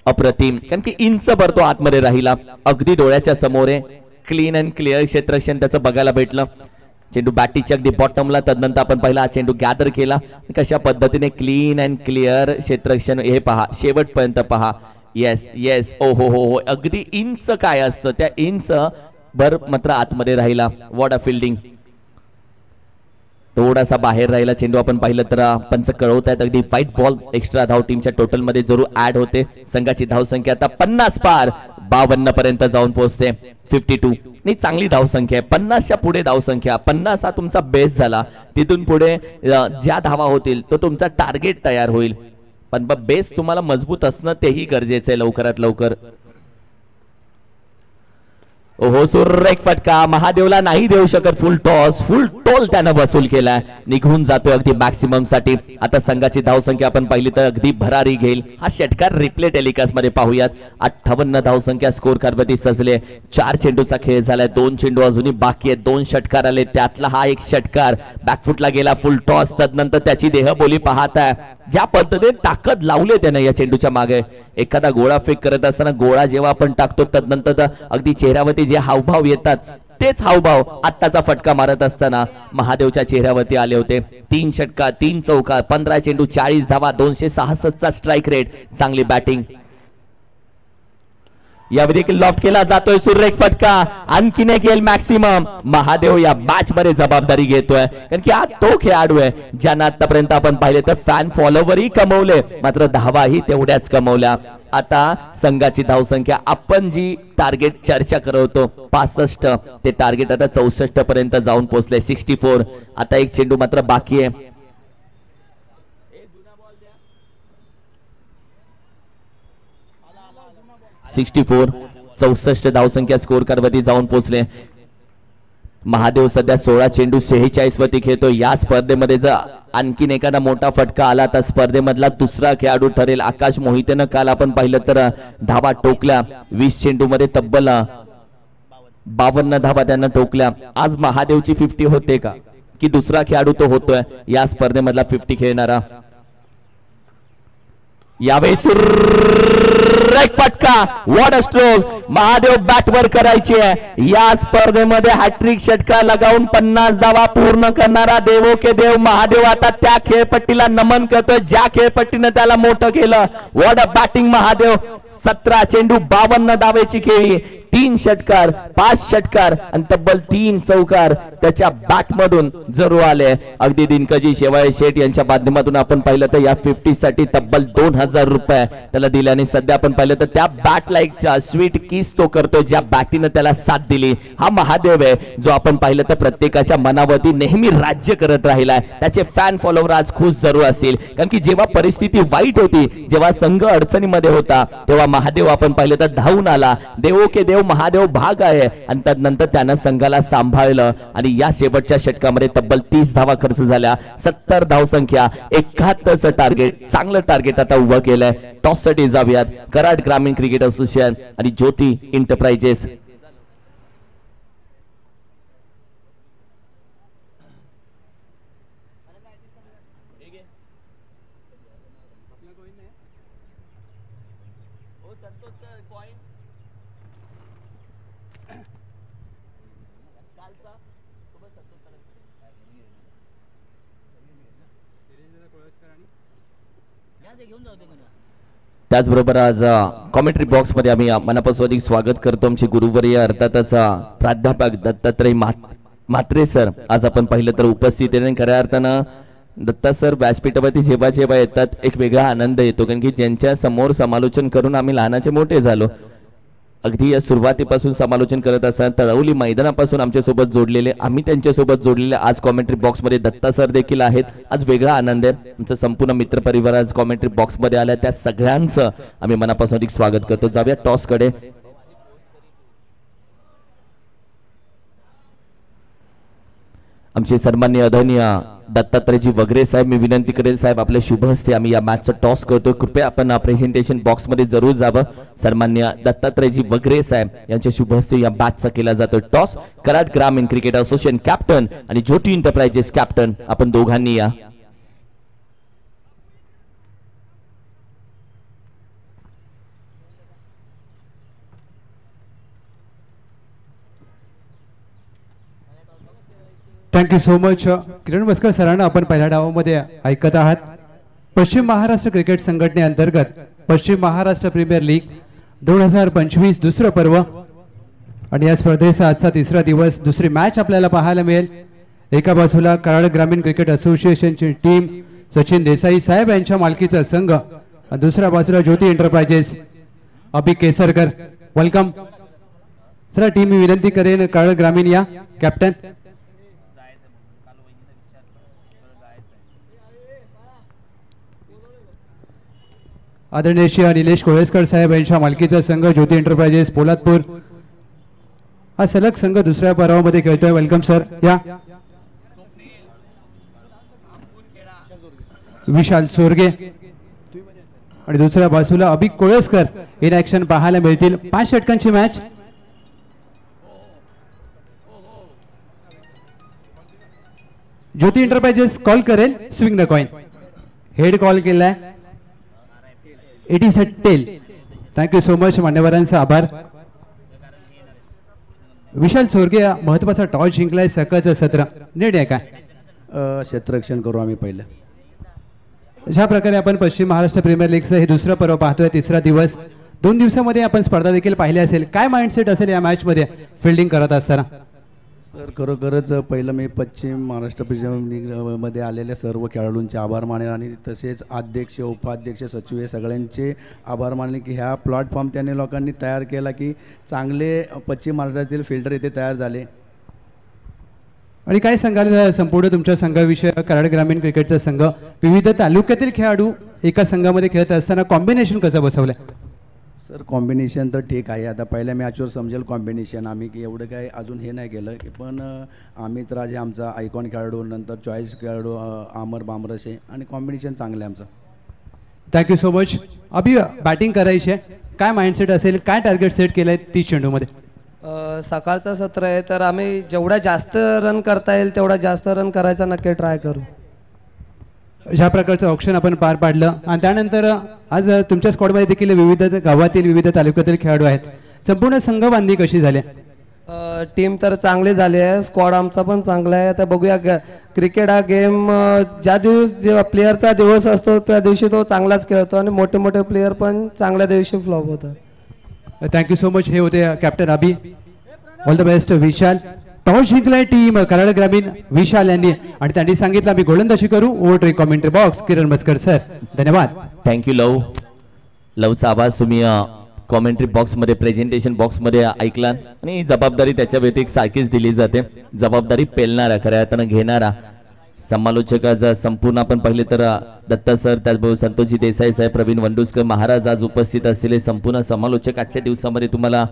A: अप्रतिम, कारण की इंच भर तो आतमध्ये राहिला. अगदी डोळ्याच्या समोर आहे. क्लीन अँड क्लिअर क्षेत्ररक्षण त्याचं बघायला भेटलं. चेंडू बॅटीच्या अगदी बॉटमला. तदनंतर आपण पहिला हा चेंडू गॅदर केला. कशा पद्धतीने क्लीन अँड क्लिअर क्षेत्ररक्षण, हे पहा, शेवटपर्यंत पहा. येस येस, ओ हो हो, अगदी इंच काय असतं, त्या इंच भर मात्र आतमध्ये राहिला. What a fielding. थोडासा बाहेर राहिला चेंडू आपण पाहिलं तर पंच कळवत आहेत. अगदी व्हाईट बॉल. एक्स्ट्रा धाव टीमच्या टोटल मध्ये जरूर ऍड होते. संघाची धाव संख्या आता 50 पार, 52 पर्यंत जाऊन पोहोचते. 52. नाही, चांगली धावसंख्या आहे. 50च्या पुढे धावसंख्या, 50 हा तुमचा बेस झाला. तिथून पुढे ज्या धावा होतील तो तुमचा टार्गेट तयार होईल. पण बेस तुम्हाला मजबूत असणं तेही गरजेचं आहे लवकरात लवकर. ओहो, सुरेख फटका. महादेवला नाही देऊ शकत फुल टॉस. फुल टोल त्यानं वसूल केलाय, निघून जातो अगदी मॅक्सिमम साठी. आता संघाची धावसंख्या आपण पाहिली तर अगदी भरारी घेईल. हा षटकार रिप्ले टेलिकास्ट मध्ये पाहूयात. 58 धावसंख्या स्कोर कार्डवरती सजले. 4 चेंडूचा खेळ झालाय, 2 चेंडू अजूनही बाकी आहेत. 2 षटकार आले, त्यातला हा एक षटकार बॅकफुटला गेला. फुल टॉस. तदनंतर त्याची देहबोली पाहताय, ज्या पद्धतीने ताकद लावले त्यानं या चेंडूच्या मागे. एखादा गोळा फेक करत असताना गोळा जेव्हा आपण टाकतो तदनंतर अगदी चेहऱ्यावरती जे हावभाव येतात तेच हावभाव आत्ताचा फटका मारत असताना महादेवच्या चेहऱ्यावरती आले होते. 3 षटकार, 3 चौकार, 15 चेंडू, 40 धावा, 266 चा स्ट्राइक रेट. चांगली बॅटिंग. यावर देखील लॉफ्ट केला जातोय. सुरेख फटका. आणखीन एक येईल मॅक्सिमम. महादेव या मॅच मध्ये जबाबदारी घेतोय, कारण की हा तो खेळाडू आहे ज्यानं आतापर्यंत आपण पाहिले तर फॅन फॉलोवरही कमवले, मात्र धावाही तेवढ्याच कमवल्या. आता संघाची धावसंख्या आपण जी टार्गेट चर्चा करत होतो 65, ते टार्गेट आता 64 पर्यंत जाऊन पोहोचले. 64. आता एक चेंडू मात्र बाकी आहे. 64. 64 धावसंख्या स्कोर कार्डवरती जाऊन पोहोचले. महादेव सध्या 16 चेंडू 46 वरती खेळतो. या स्पर्धेमध्ये जर आणखीन एखादा मोठा फटका आला तर स्पर्धेमधला दुसरा खेळाडू ठरेल. आकाश मोहितेनं काल आपण पाहिलं तर धावा टोकल्या. 20 चेंडू मध्ये तब्बल 52 धावा त्यानं टोकल्या. आज महादेवची 50 होते का, की दुसरा खेळाडू तो होतोय या स्पर्धेमधला 50 खेळणारा? यावेळी सुरेख फटका. What a stroke. महादेव बॅटवर करायची आहे या स्पर्धेमध्ये. हॅट्रिक षटकार लगावून 50 धावा पूर्ण करणारा देवो के देव महादेव आता त्या खेळपट्टीला नमन करतोय ज्या खेळपट्टीनं त्याला मोठं केलं. What a batting Mahadev. 17 चेंडू 52 धावेची खेळी. 3 षटकार, 5 षटकार आणि तब्बल 3 चौकार त्याच्या बॅट मधून जरूर आले. अगदी दिनकजी शेवाळे शेठ यांच्या माध्यमातून आपण पाहिलं तर या 50 साठी तब्बल 2000 रुपये त्याला दिले. आणि सध्या आपण पाहिलं तर त्या बॅट लाईक स्वीट किस तो करतोय ज्या बॅटीनं त्याला साथ दिली. हा महादेव आहे जो आपण पाहिलं तर प्रत्येकाच्या मनावरती नेहमी राज्य करत राहिलाय. त्याचे फॅन फॉलोवर आज खुश जरूर असतील, कारण की जेव्हा परिस्थिती वाईट होती, जेव्हा संघ अडचणीमध्ये होता, तेव्हा महादेव आपण पाहिलं तर धावून आला. देवो के देव महादेव भाग आहे आणि त्यानंतर त्यानं संघाला सांभाळलं. आणि या शेवटच्या षटकामध्ये तब्बल 30 धावा खर्च झाल्या. 70 धावसंख्या, 71चं टार्गेट. चांगलं टार्गेट आता उभं केलंय. टॉस साठी जाऊयात. कराड ग्रामीण क्रिकेट असोसिएशन आणि ज्योती एंटरप्राइजेस. त्याचबरोबर आज कॉमेंट्री बॉक्स मध्ये आम्ही मनापासून अधिक स्वागत करतो आमचे गुरुवर्य अर्थातच प्राध्यापक दत्तात्रय म्हात्रे सर. आज आपण पाहिलं तर उपस्थित आहे. खऱ्या अर्थानं दत्ता सर व्यासपीठावरती जेव्हा जेव्हा येतात एक वेगळा आनंद येतो, कारण की ज्यांच्या समोर समालोचन करून आम्ही लहानाचे मोठे झालो. अगदी या सुरुवातीपासून समालोचन करत असताना तळवली मैदानापासून आमच्या सोबत जोडलेले, आम्ही त्यांच्यासोबत जोडलेले आज कॉमेंट्री बॉक्स मध्ये दत्ता सर देखील आहेत. आज वेगळा आनंद आहे. आमचा संपूर्ण मित्र परिवार आज कॉमेंट्री बॉक्स मध्ये आला. त्या सगळ्यांचं आम्ही मनापासून अधिक स्वागत करतो. जाऊया टॉस कडे. आमचे सन्माननीय आदरणीय दत्तात्रयजी वगैरे साहेब, मी विनंती करेल साहेब आपल्या शुभ हस्ते आम्ही या मॅचचा टॉस करतो. कृपया आपण प्रेझेंटेशन बॉक्स मध्ये जरूर जावं. सन्माननीय दत्तात्रयजी वगैरे साहेब यांच्या शुभ हस्ते या मॅचचा केला जातो टॉस. कराड ग्रामीण क्रिकेट असोसिएशन कॅप्टन आणि ज्योती एंटरप्राइजेस कॅप्टन आपण दोघांनी या.
B: थँक्यू सो मच किरण मस्कर सरांना. आपण पहिल्या डावामध्ये ऐकत आहात पश्चिम महाराष्ट्र क्रिकेट संघटनेअंतर्गत पश्चिम महाराष्ट्र प्रीमियर लीग 2025 दुसरं पर्व आणि या स्पर्धेचा आजचा तिसरा दिवस. दुसरी मॅच आपल्याला पाहायला मिळेल. एका बाजूला कराड ग्रामीण क्रिकेट असोसिएशनची टीम सचिन देसाई साहेब यांच्या मालकीचा संघ, दुसऱ्या बाजूला ज्योती एंटरप्राइजेस अभि केसरकर. वेलकम चला टीम मी विनंती करेन कराड ग्रामीण या कॅप्टन. आदरणीय श्री निलेश कोळेस्कर साहेब यांच्या मालकीचा संघ ज्योती एंटरप्राइजेस पोलादपूर हा सलग संघ दुसऱ्या परावामध्ये खेळतोय. Welcome sir. या विशाल सोरगे आणि दुसऱ्या बाजूला अभिक कोळेस्कर इन ऍक्शन पाहायला मिळतील. 5 षटकांची मॅच. ज्योती एंटरप्राइजेस कॉल करेल swing the coin. Head call केलाय. It is a tail. Thank you so much. मान्यवरांचा आभार. विशाल सोरगे महत्वाचा टॉस जिंकलाय. सकाळचं सत्र निर्णय काय?
C: क्षेत्ररक्षण करू आम्ही पहिलं.
B: ज्या प्रकारे आपण पश्चिम महाराष्ट्र प्रीमियर लीगचं हे दुसरं पर्व पाहतोय, तिसरा दिवस, 2 दिवसामध्ये आपण स्पर्धा देखील पाहिली असेल. काय माइंडसेट असेल या मॅच मध्ये फिल्डिंग करत असताना?
C: सर खरोखरच पहिलं मी पश्चिम महाराष्ट्र प्रीमियर लीगमध्ये आलेल्या सर्व खेळाडूंचे आभार मानेल आणि तसेच अध्यक्ष उपाध्यक्ष सचिव हे सगळ्यांचे आभार मानेल की ह्या प्लॅटफॉर्म त्यांनी लोकांनी तयार केला की चांगले पश्चिम महाराष्ट्रातील फिल्डर इथे तयार झाले.
B: आणि काय सांगाल संपूर्ण तुमच्या संघाविषयी? कराड ग्रामीण क्रिकेटचा संघ विविध तालुक्यातील खेळाडू एका संघामध्ये खेळत असताना कॉम्बिनेशन कसं बसवलंय?
C: सर कॉम्बिनेशन तर ठीक आहे. आता पहिल्या मॅचवर समजेल कॉम्बिनेशन. आम्ही की एवढं काय अजून हे नाही केलं, पण अमित राजे आमचा आयकॉन खेळाडू, नंतर चॉईस खेळाडू आमर बामरसे आणि कॉम्बिनेशन चांगलं आहे आमचं.
B: Thank you so much. Abhi batting करायची आहे, काय माइंडसेट असेल, काय टार्गेट सेट केलं आहे 30 चेंडूमध्ये?
D: सकाळचं सत्र आहे तर आम्ही जेवढ्या जास्त रन करता येईल तेवढा जास्त रन करायचा नक्की ट्राय करू.
B: ज्या प्रकारचं ऑप्शन आपण पार पाडलं आणि त्यानंतर आज तुमच्या स्क्वॉडमध्ये देखील विविध गावातील विविध तालुक्यातील खेळाडू आहेत. संपूर्ण संघ बांधणी कशी झाली?
D: टीम तर चांगली झाली आहे. स्क्वॉड आमचा पण चांगला आहे. आता बघूया. क्रिकेट हा गेम ज्या जेव्हा प्लेअरचा दिवस असतो त्या दिवशी तो चांगलाच खेळतो आणि मोठे मोठे प्लेअर पण चांगल्या दिवशी फ्लॉप होतात.
B: Thank you so much. हे होते captain Abhi. All the best Vishal. Toss जिंकलाय टीम कराड ग्रामीण विशाल यांनी आणि त्यांनी सांगितलं आम्ही गोलंदाजी करू. Over to commentary box Kiran Maskar sir. धन्यवाद.
A: थँक्यू लवचा आवाज तुम्ही कॉमेंट्री बॉक्समध्ये प्रेझेंटेशन बॉक्समध्ये ऐकला आणि जबाबदारी त्याच्या व्यतिरिक्त सारखीच दिली जाते. जबाबदारी पेलणारा खऱ्या अर्थानं घेणारा समालोचकाचा संपूर्ण आपण पाहिले तर दत्ता सर, त्याचबरोबर संतोषजी देसाई साहेब, प्रवीण वंडुस्कर महाराज आज उपस्थित असलेले संपूर्ण समालोचक आजच्या दिवसामध्ये तुम्हाला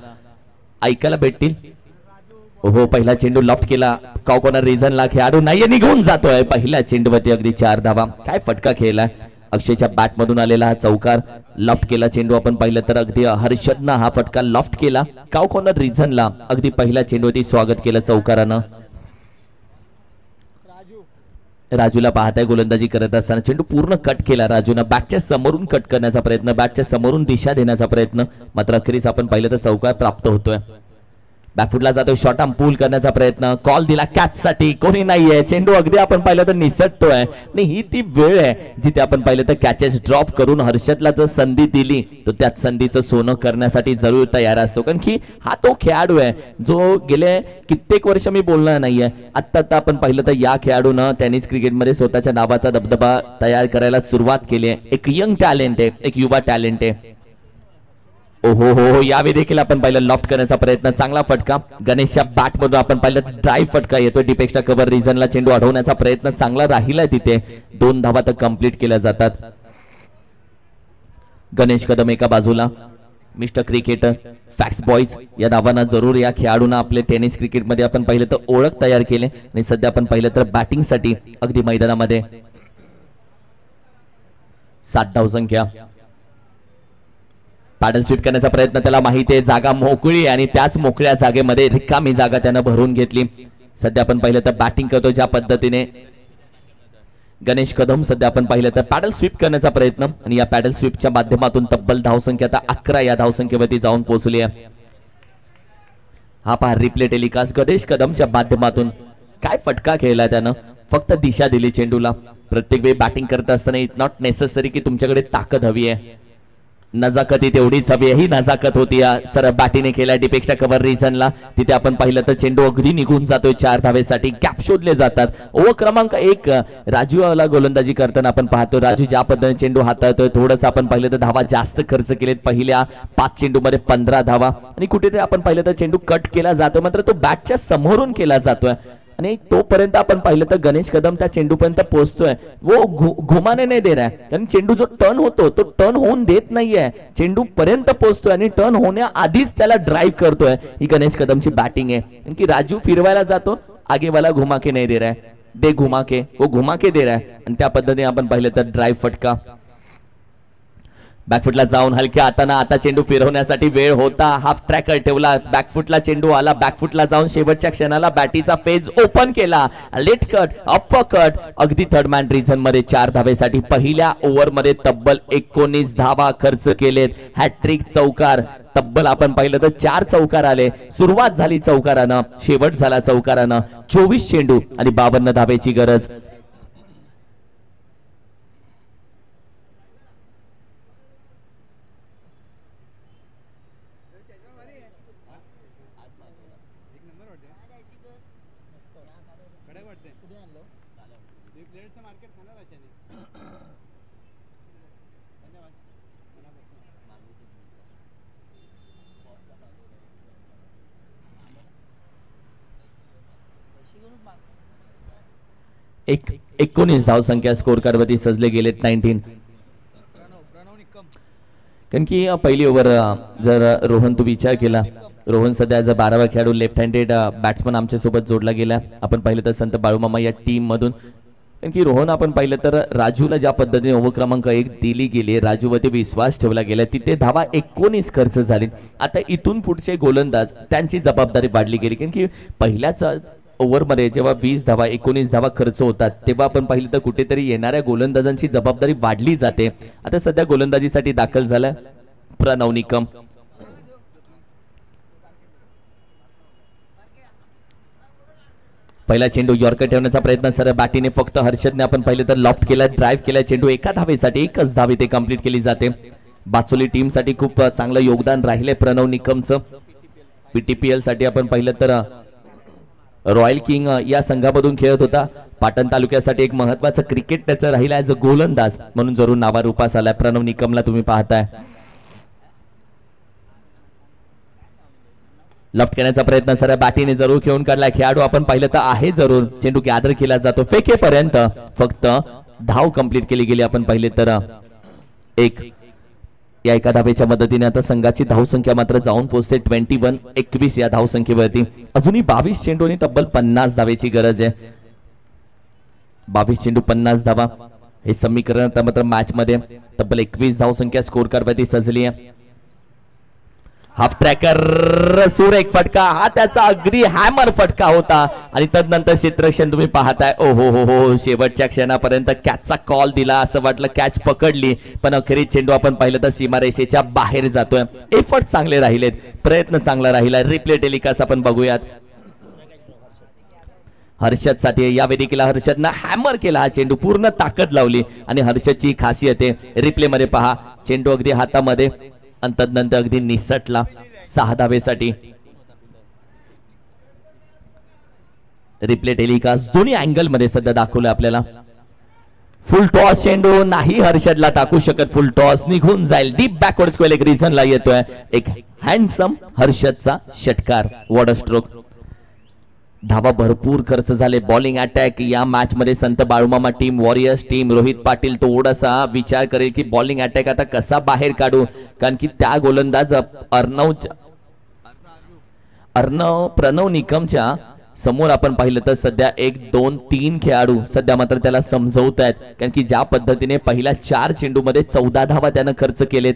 A: ऐकायला भेटतील. हो, पहिला चेंडू लॉफ्ट केला. कॉर्नर रिझनला खेळाडू नाहीये, निघून जातोय. पहिल्या चेंडूवरती अगदी 4 धावा. काय फटका खेळला अक्षयच्या बॅट मधून आलेला हा चौकार. लॉफ्ट केला चेंडू आपण पाहिलं तर अगदी हर्षदनं हा फटका लॉफ्ट केला. कॉर्नर रिझनला अगदी पहिल्या चेंडूवरती स्वागत केलं चौकारानं. राजूला पाहताय गोलंदाजी करत असताना चेंडू पूर्ण कट केला राजूनं. बॅटच्या समोरून कट करण्याचा प्रयत्न, बॅटच्या समोरून दिशा देण्याचा प्रयत्न, मात्र अखेरीस आपण पाहिलं तर चौकार प्राप्त होतोय. बॅकफुटला जातोय, शॉर्ट आर्म पूल करण्याचा प्रयत्न, कॉल दिला कॅच साठी. कोणी नाहीये. चेंडू अगदी आपण पाहिलं तर निसटतोय आणि ही ती वेळ आहे जिथे आपण पाहिलं तर कॅचेस ड्रॉप करून हर्षदला जर संधी दिली तर त्याच संधीचं सोनं करण्यासाठी जरूर तयार असतो. कारण की हा तो खेळाडू आहे जो गेले कित्येक वर्ष मी बोलणार नाहीये. आता आपण पाहिलं तर या खेळाडूनं टेनिस क्रिकेटमध्ये स्वतःच्या नावाचा दबदबा तयार करायला सुरुवात केली आहे. एक यंग टॅलेंट आहे, एक युवा टॅलेंट आहे. ओहो हो, यावेळी देखील आपण पाहिलं लॉफ्ट करण्याचा प्रयत्न, चांगला फटका. गणेशच्या बॅट मधून आपण पाहिलं ड्राईव्ह फटका येतोय. डिपेक्सच्या कव्हर रिझनला चेंडू अडवण्याचा प्रयत्न चांगला राहिला तिथे. 2 धावा तर कंप्लीट केल्या जातात. गणेश कदम एका बाजूला, मिस्टर क्रिकेटर, फॅक्स बॉयज या नावानं जरूर या खेळाडूंना आपले टेनिस क्रिकेटमध्ये आपण पाहिलं तर ओळख तयार केले आणि सध्या आपण पाहिलं तर बॅटिंगसाठी अगदी मैदानामध्ये 7 धावसंख्या. पॅडल स्वीप करण्याचा प्रयत्न, त्याला माहिती आहे जागा मोकळी आहे आणि त्याच मोकळ्या जागेमध्ये रिकामी जागा त्यानं भरून घेतली. सध्या आपण पाहिलं तर बॅटिंग करतो ज्या पद्धतीने गणेश कदम. सध्या आपण पाहिलं तर पॅडल स्वीप करण्याचा प्रयत्न आणि या पॅडल स्वीपच्या माध्यमातून तब्बल धावसंख्या आता 11 या धावसंख्येवरती जाऊन पोहोचली आहे. हा पहा रिप्ले टेलिकास्ट गणेश कदमच्या माध्यमातून. काय फटका खेळला त्यानं, फक्त दिशा दिली चेंडूला. प्रत्येक वेळी बॅटिंग करत असताना इट्स नॉट नेसेसरी की तुमच्याकडे ताकद हवी आहे. नजाकत तेवढीच हवी आहे, ही नजाकत होती सर बॅटीने केल्या डिपेक्सच्या कव्हर रिजनला. तिथे आपण पाहिलं तर चेंडू अगदी निघून जातोय 4 धावेसाठी. गॅप शोधले जातात. ओव्हर क्रमांक 1 राजूला गोलंदाजी करताना आपण पाहतो. राजू ज्या पद्धतीने चेंडू हाताळतोय, थोडंसं आपण पाहिलं तर धावा जास्त खर्च केलेत. पहिल्या 5 चेंडूमध्ये 15 धावा आणि कुठेतरी आपण पाहिलं तर चेंडू कट केला जातोय, मात्र तो बॅटच्या समोरून केला जातोय आणि तोपर्यंत आपण पाहिलं तर गणेश कदम त्या चेंडूपर्यंत पोहोचतोय. वो घुमाने नाही दे रहा है, कारण चेंडू जो टर्न होतो तो टर्न होऊन देत नाहीये, चेंडू पर्यंत पोहोचतोय आणि टर्न होण्याआधीच त्याला ड्राईव्ह करतोय. ही गणेश कदमची बॅटिंग आहे. कारण की राजू फिरवायला जातो, आगे वाला घुमा के नहीं दे रहा है, दे घुमा के, वो घुमा के दे रहा है आणि त्या पद्धतीने आपण पाहिलं तर ड्राईव्ह फटका. बॅकफुटला जाऊन हलक्या हाताने आता चेंडू फिरवण्यासाठी वेळ होता. हाफ ट्रॅकर ठेवला, बॅकफुटला चेंडू आला, बॅकफुटला जाऊन शेवटच्या क्षणाला बॅटीचा फेज ओपन केला. लेट कट, अप्पर कट, अगदी थर्ड मॅन रिझन मध्ये 4 धावेसाठी. पहिल्या ओव्हर मध्ये तब्बल 19 धावा खर्च केलेत. हॅट्रिक चौकार, तब्बल आपण पाहिलं तर 4 चौकार आले. सुरुवात झाली चौकारानं, शेवट झाला चौकारानं. 24 चेंडू आणि 52 धावेची गरज. एक 19 धावसंख्या स्कोर कार्डवरती सजले गेलेत. 19. कारण की पहिली ओव्हर जर रोहन तू विचार केला, रोहन सध्या ॲज अ 12वा खेळाडू लेफ्ट हँडेड बॅट्समन आमच्या सोबत जोडला गेला. आपण पाहिलं तर संत बाळूमामा या टीम मधून. कारण की रोहन आपण पाहिलं तर राजूला ज्या पद्धतीने ओव्हर क्रमांक 1 दिली गेली, राजूवरती विश्वास ठेवला गेला, तिथे धावा 19 खर्च झाली. आता इथून पुढचे गोलंदाज त्यांची जबाबदारी वाढली गेली. कारण की पहिल्याच ओव्हर मध्ये जेव्हा 20 धावा 19 धावा खर्च होतात, तेव्हा आपण पाहिलं तर कुठेतरी येणाऱ्या गोलंदाजांची जबाबदारी वाढली जाते. आता सध्या गोलंदाजीसाठी दाखल झालाय प्रणव निकम. पहिला चेंडू यॉर्कर ठेवण्याचा प्रयत्न सर बॅटीने फक्त हर्षदने आपण पाहिलं तर लॉफ्ट केला, ड्राईव्ह केला. चेंडू एका धावेसाठी, 1च धाव इथे कंप्लीट केली जाते. बाचोली टीम साठी खूप चांगलं योगदान राहिले प्रणव निकमचं. पीटीपीएल साठी आपण पाहिलं तर रॉयल किंग या संघामधून खेळत होता. पाटण तालुक्यासाठी एक महत्वाचं क्रिकेट त्याचं राहिला ॲज अ गोलंदाज म्हणून जरूर नावारूपास आलाय. प्रणव निकमला तुम्ही पाहताय. लेफ्ट करण्याचा प्रयत्न सर बॅटीने जरूर खेळून काढला. खेळाडू आपण पाहिलं तर आहे जरूर. चेंडू गॅदर केला जातो. फेकेपर्यंत फक्त धाव कंप्लीट केली गेली. आपण पाहिले तर 1 या एका धावेच्या मदतीने आता संघाची धावसंख्या मात्र जाऊन पोहोचते 21 या धावसंख्येवरती. अजूनही 22 चेंडू आणि तब्बल 50 धावेची गरज आहे. 22 चेंडू 50 धावा हे समीकरण आता मात्र मॅच मध्ये तब्बल 21 धावसंख्या स्कोर कार्डवरती सजली आहे. हाफ ट्रॅकर सुरेख फटका, हा त्याचा अगदी हॅमर फटका होता आणि तदनंतर क्षेत्ररक्षण तुम्ही पाहताय. ओ हो शेवटच्या क्षणापर्यंत कॅचचा कॉल दिला, असं वाटलं कॅच पकडली, पण अखेरीत चेंडू आपण पाहिलं तर सीमारेषेच्या बाहेर जातोय. एफर्ट चांगले राहिलेत, प्रयत्न चांगला राहिला. रिप्ले टेलिकास्ट आपण बघूयात. हर्षद साठी या वेदिकेला हर्षदनं हॅमर केला. हा चेंडू पूर्ण ताकद लावली आणि हर्षदची खासियत आहे. रिप्ले मध्ये पहा, चेंडू अगदी हातामध्ये आणि तदनंतर अगदी निसटला 6 धावेसाठी. रिप्ले टेलिकास्ट दोन्ही अँगल मध्ये सध्या दाखवलं आपल्याला. फुल टॉस चेंडू नाही हर्षदला टाकू शकत. फुल टॉस निघून जाईल. डीप बॅकवर्ड स्क्वेअर एक रिझनला येतोय. एक हँडसम हर्षदचा षटकार. What a stroke. धावा भरपूर खर्च झाले. बॉलिंग अटॅक या मॅच मध्ये संत Balumama team, warriors team, Rohit Patil थोडासा विचार करेल की बॉलिंग अटॅक आता कसा बाहेर काढू, कारण की त्या गोलंदाज प्रणव निकमच्या समोर आपण पाहिलं तर सध्या 1, 2, 3 खेळाडू सध्या मात्र त्याला समजवत आहेत. कारण की ज्या पद्धतीने पहिल्या 4 चेंडू मध्ये 14 धावा त्यानं खर्च केलेत.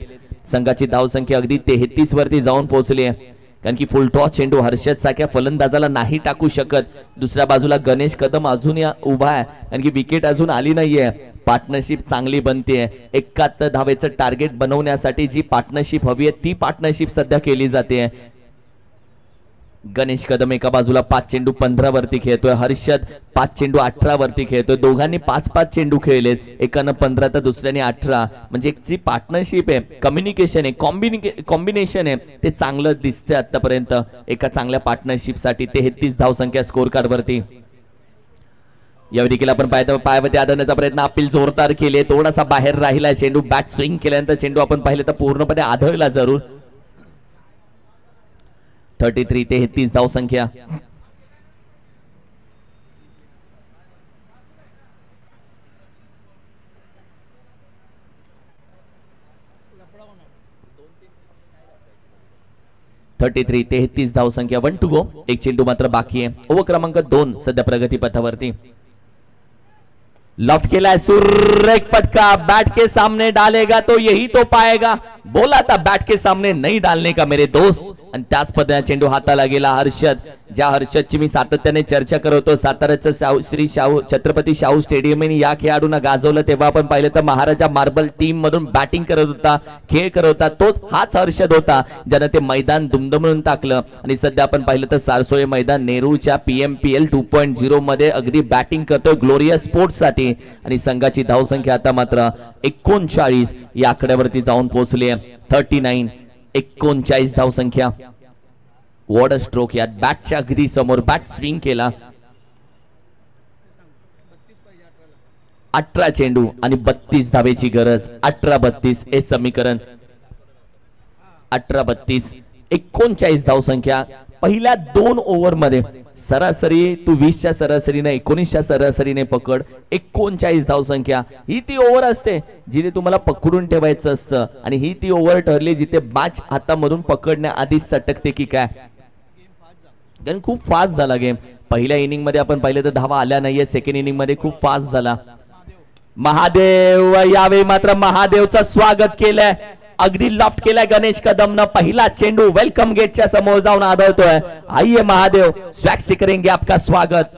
A: संघाची धावसंख्या अगदी 33 वरती जाऊन पोहोचली आहे. कारण की फुल टॉस चेंडू हर्षद सारख्या फलंदाजाला नाही टाकू शकत. दुसऱ्या बाजूला गणेश कदम अजून उभा आहे, कारण की विकेट अजून आली नाहीये. पार्टनरशिप चांगली बनते. 71 धावेचं टार्गेट बनवण्यासाठी जी पार्टनरशिप हवी आहे ती पार्टनरशिप सध्या केली जाते. गणेश कदम एका बाजूला 5 चेंडू 15 वरती खेळतोय, हर्षद 5 चेंडू 18 वरती खेळतोय. दोघांनी 5-5 चेंडू खेळलेत, एकानं 15 तर दुसऱ्याने 18. म्हणजे एक जी पार्टनरशिप आहे, कम्युनिकेशन आहे, कॉम्बिनेशन आहे, ते चांगलं दिसतंय आतापर्यंत एका चांगल्या पार्टनरशिपसाठी. 33 धावसंख्या स्कोर कार्ड वरती. यावेळी देखील आपण पायावरती आदळण्याचा प्रयत्न अपील जोरदार केले, थोडासा बाहेर राहिला चेंडू. बॅट स्विंग केल्यानंतर चेंडू आपण पाहिलं तर पूर्णपणे आदळला जरूर. 33 धावसंख्या. तेहतीस धावसंख्या. 1 टू गो. एक चेंडू मात्र बाकी आहे. ओव्हर क्रमांक 2 सध्या प्रगती पथावरती. लॉफ्ट केला है, सुरेख फटका, बैट के सामने डालेगा तो यही तो पाएगा. बोला था बैट के सामने नहीं डालने का मेरे दोस्त. आणि त्याच पद्धतीने चेंडू हाताला गेला. हर्षद, ज्या हर्षदची मी सातत्याने चर्चा करत होतो, साताऱ्याचं श्री शाहू छत्रपती शाहू स्टेडियमने या खेळाडूंना गाजवलं तेव्हा आपण पाहिलं तर महाराजा मार्बल टीम मधून बॅटिंग करत होता, खेळ करत होता. तोच हाच हर्षद होता ज्यानं ते मैदान दुमदुमून टाकलं. आणि सध्या आपण पाहिलं तर सारसोळे मैदान नेरूळच्या PMPL 2.0 मध्ये अगदी बॅटिंग करतोय ग्लोरियस स्पोर्ट्स साठी. आणि संघाची धावसंख्या आता मात्र 39 या आकड्यावरती जाऊन पोहोचली आहे. 39 धावसंख्या. वॉट अ स्ट्रोक यात, बॅटच्या अगदी समोर बॅट स्विंग केला. 18 चेंडू आणि 32 धावेची गरज. 18-32 हे समीकरण. 18-32 39 धावसंख्या. पहिल्या 2 ओव्हर मध्ये सरासरी तू 20च्या सरासरीने 19च्या सरासरीने पकड. 39 धावसंख्या. ही ती ओव्हर असते जिथे तुम्हाला पकडून ठेवायचं असतं, आणि ही ती ओव्हर ठरली जिथे मॅच हातामधून पकडण्याआधी सटकते की काय. कारण खूप फास्ट झाला गेम. पहिल्या इनिंग मध्ये आपण पाहिलं तर धावा आल्या नाहीये, सेकंड इनिंग मध्ये खूप फास्ट झाला. महादेव, यावेळी मात्र महादेवचं स्वागत केलंय, अगदी लॉफ्ट केलाय गणेश कदमनं. पहिला चेंडू वेलकम गेटच्या समोर जाऊन आदळतोय. आइए महादेव, स्वॅग से करेंगे आपका स्वागत.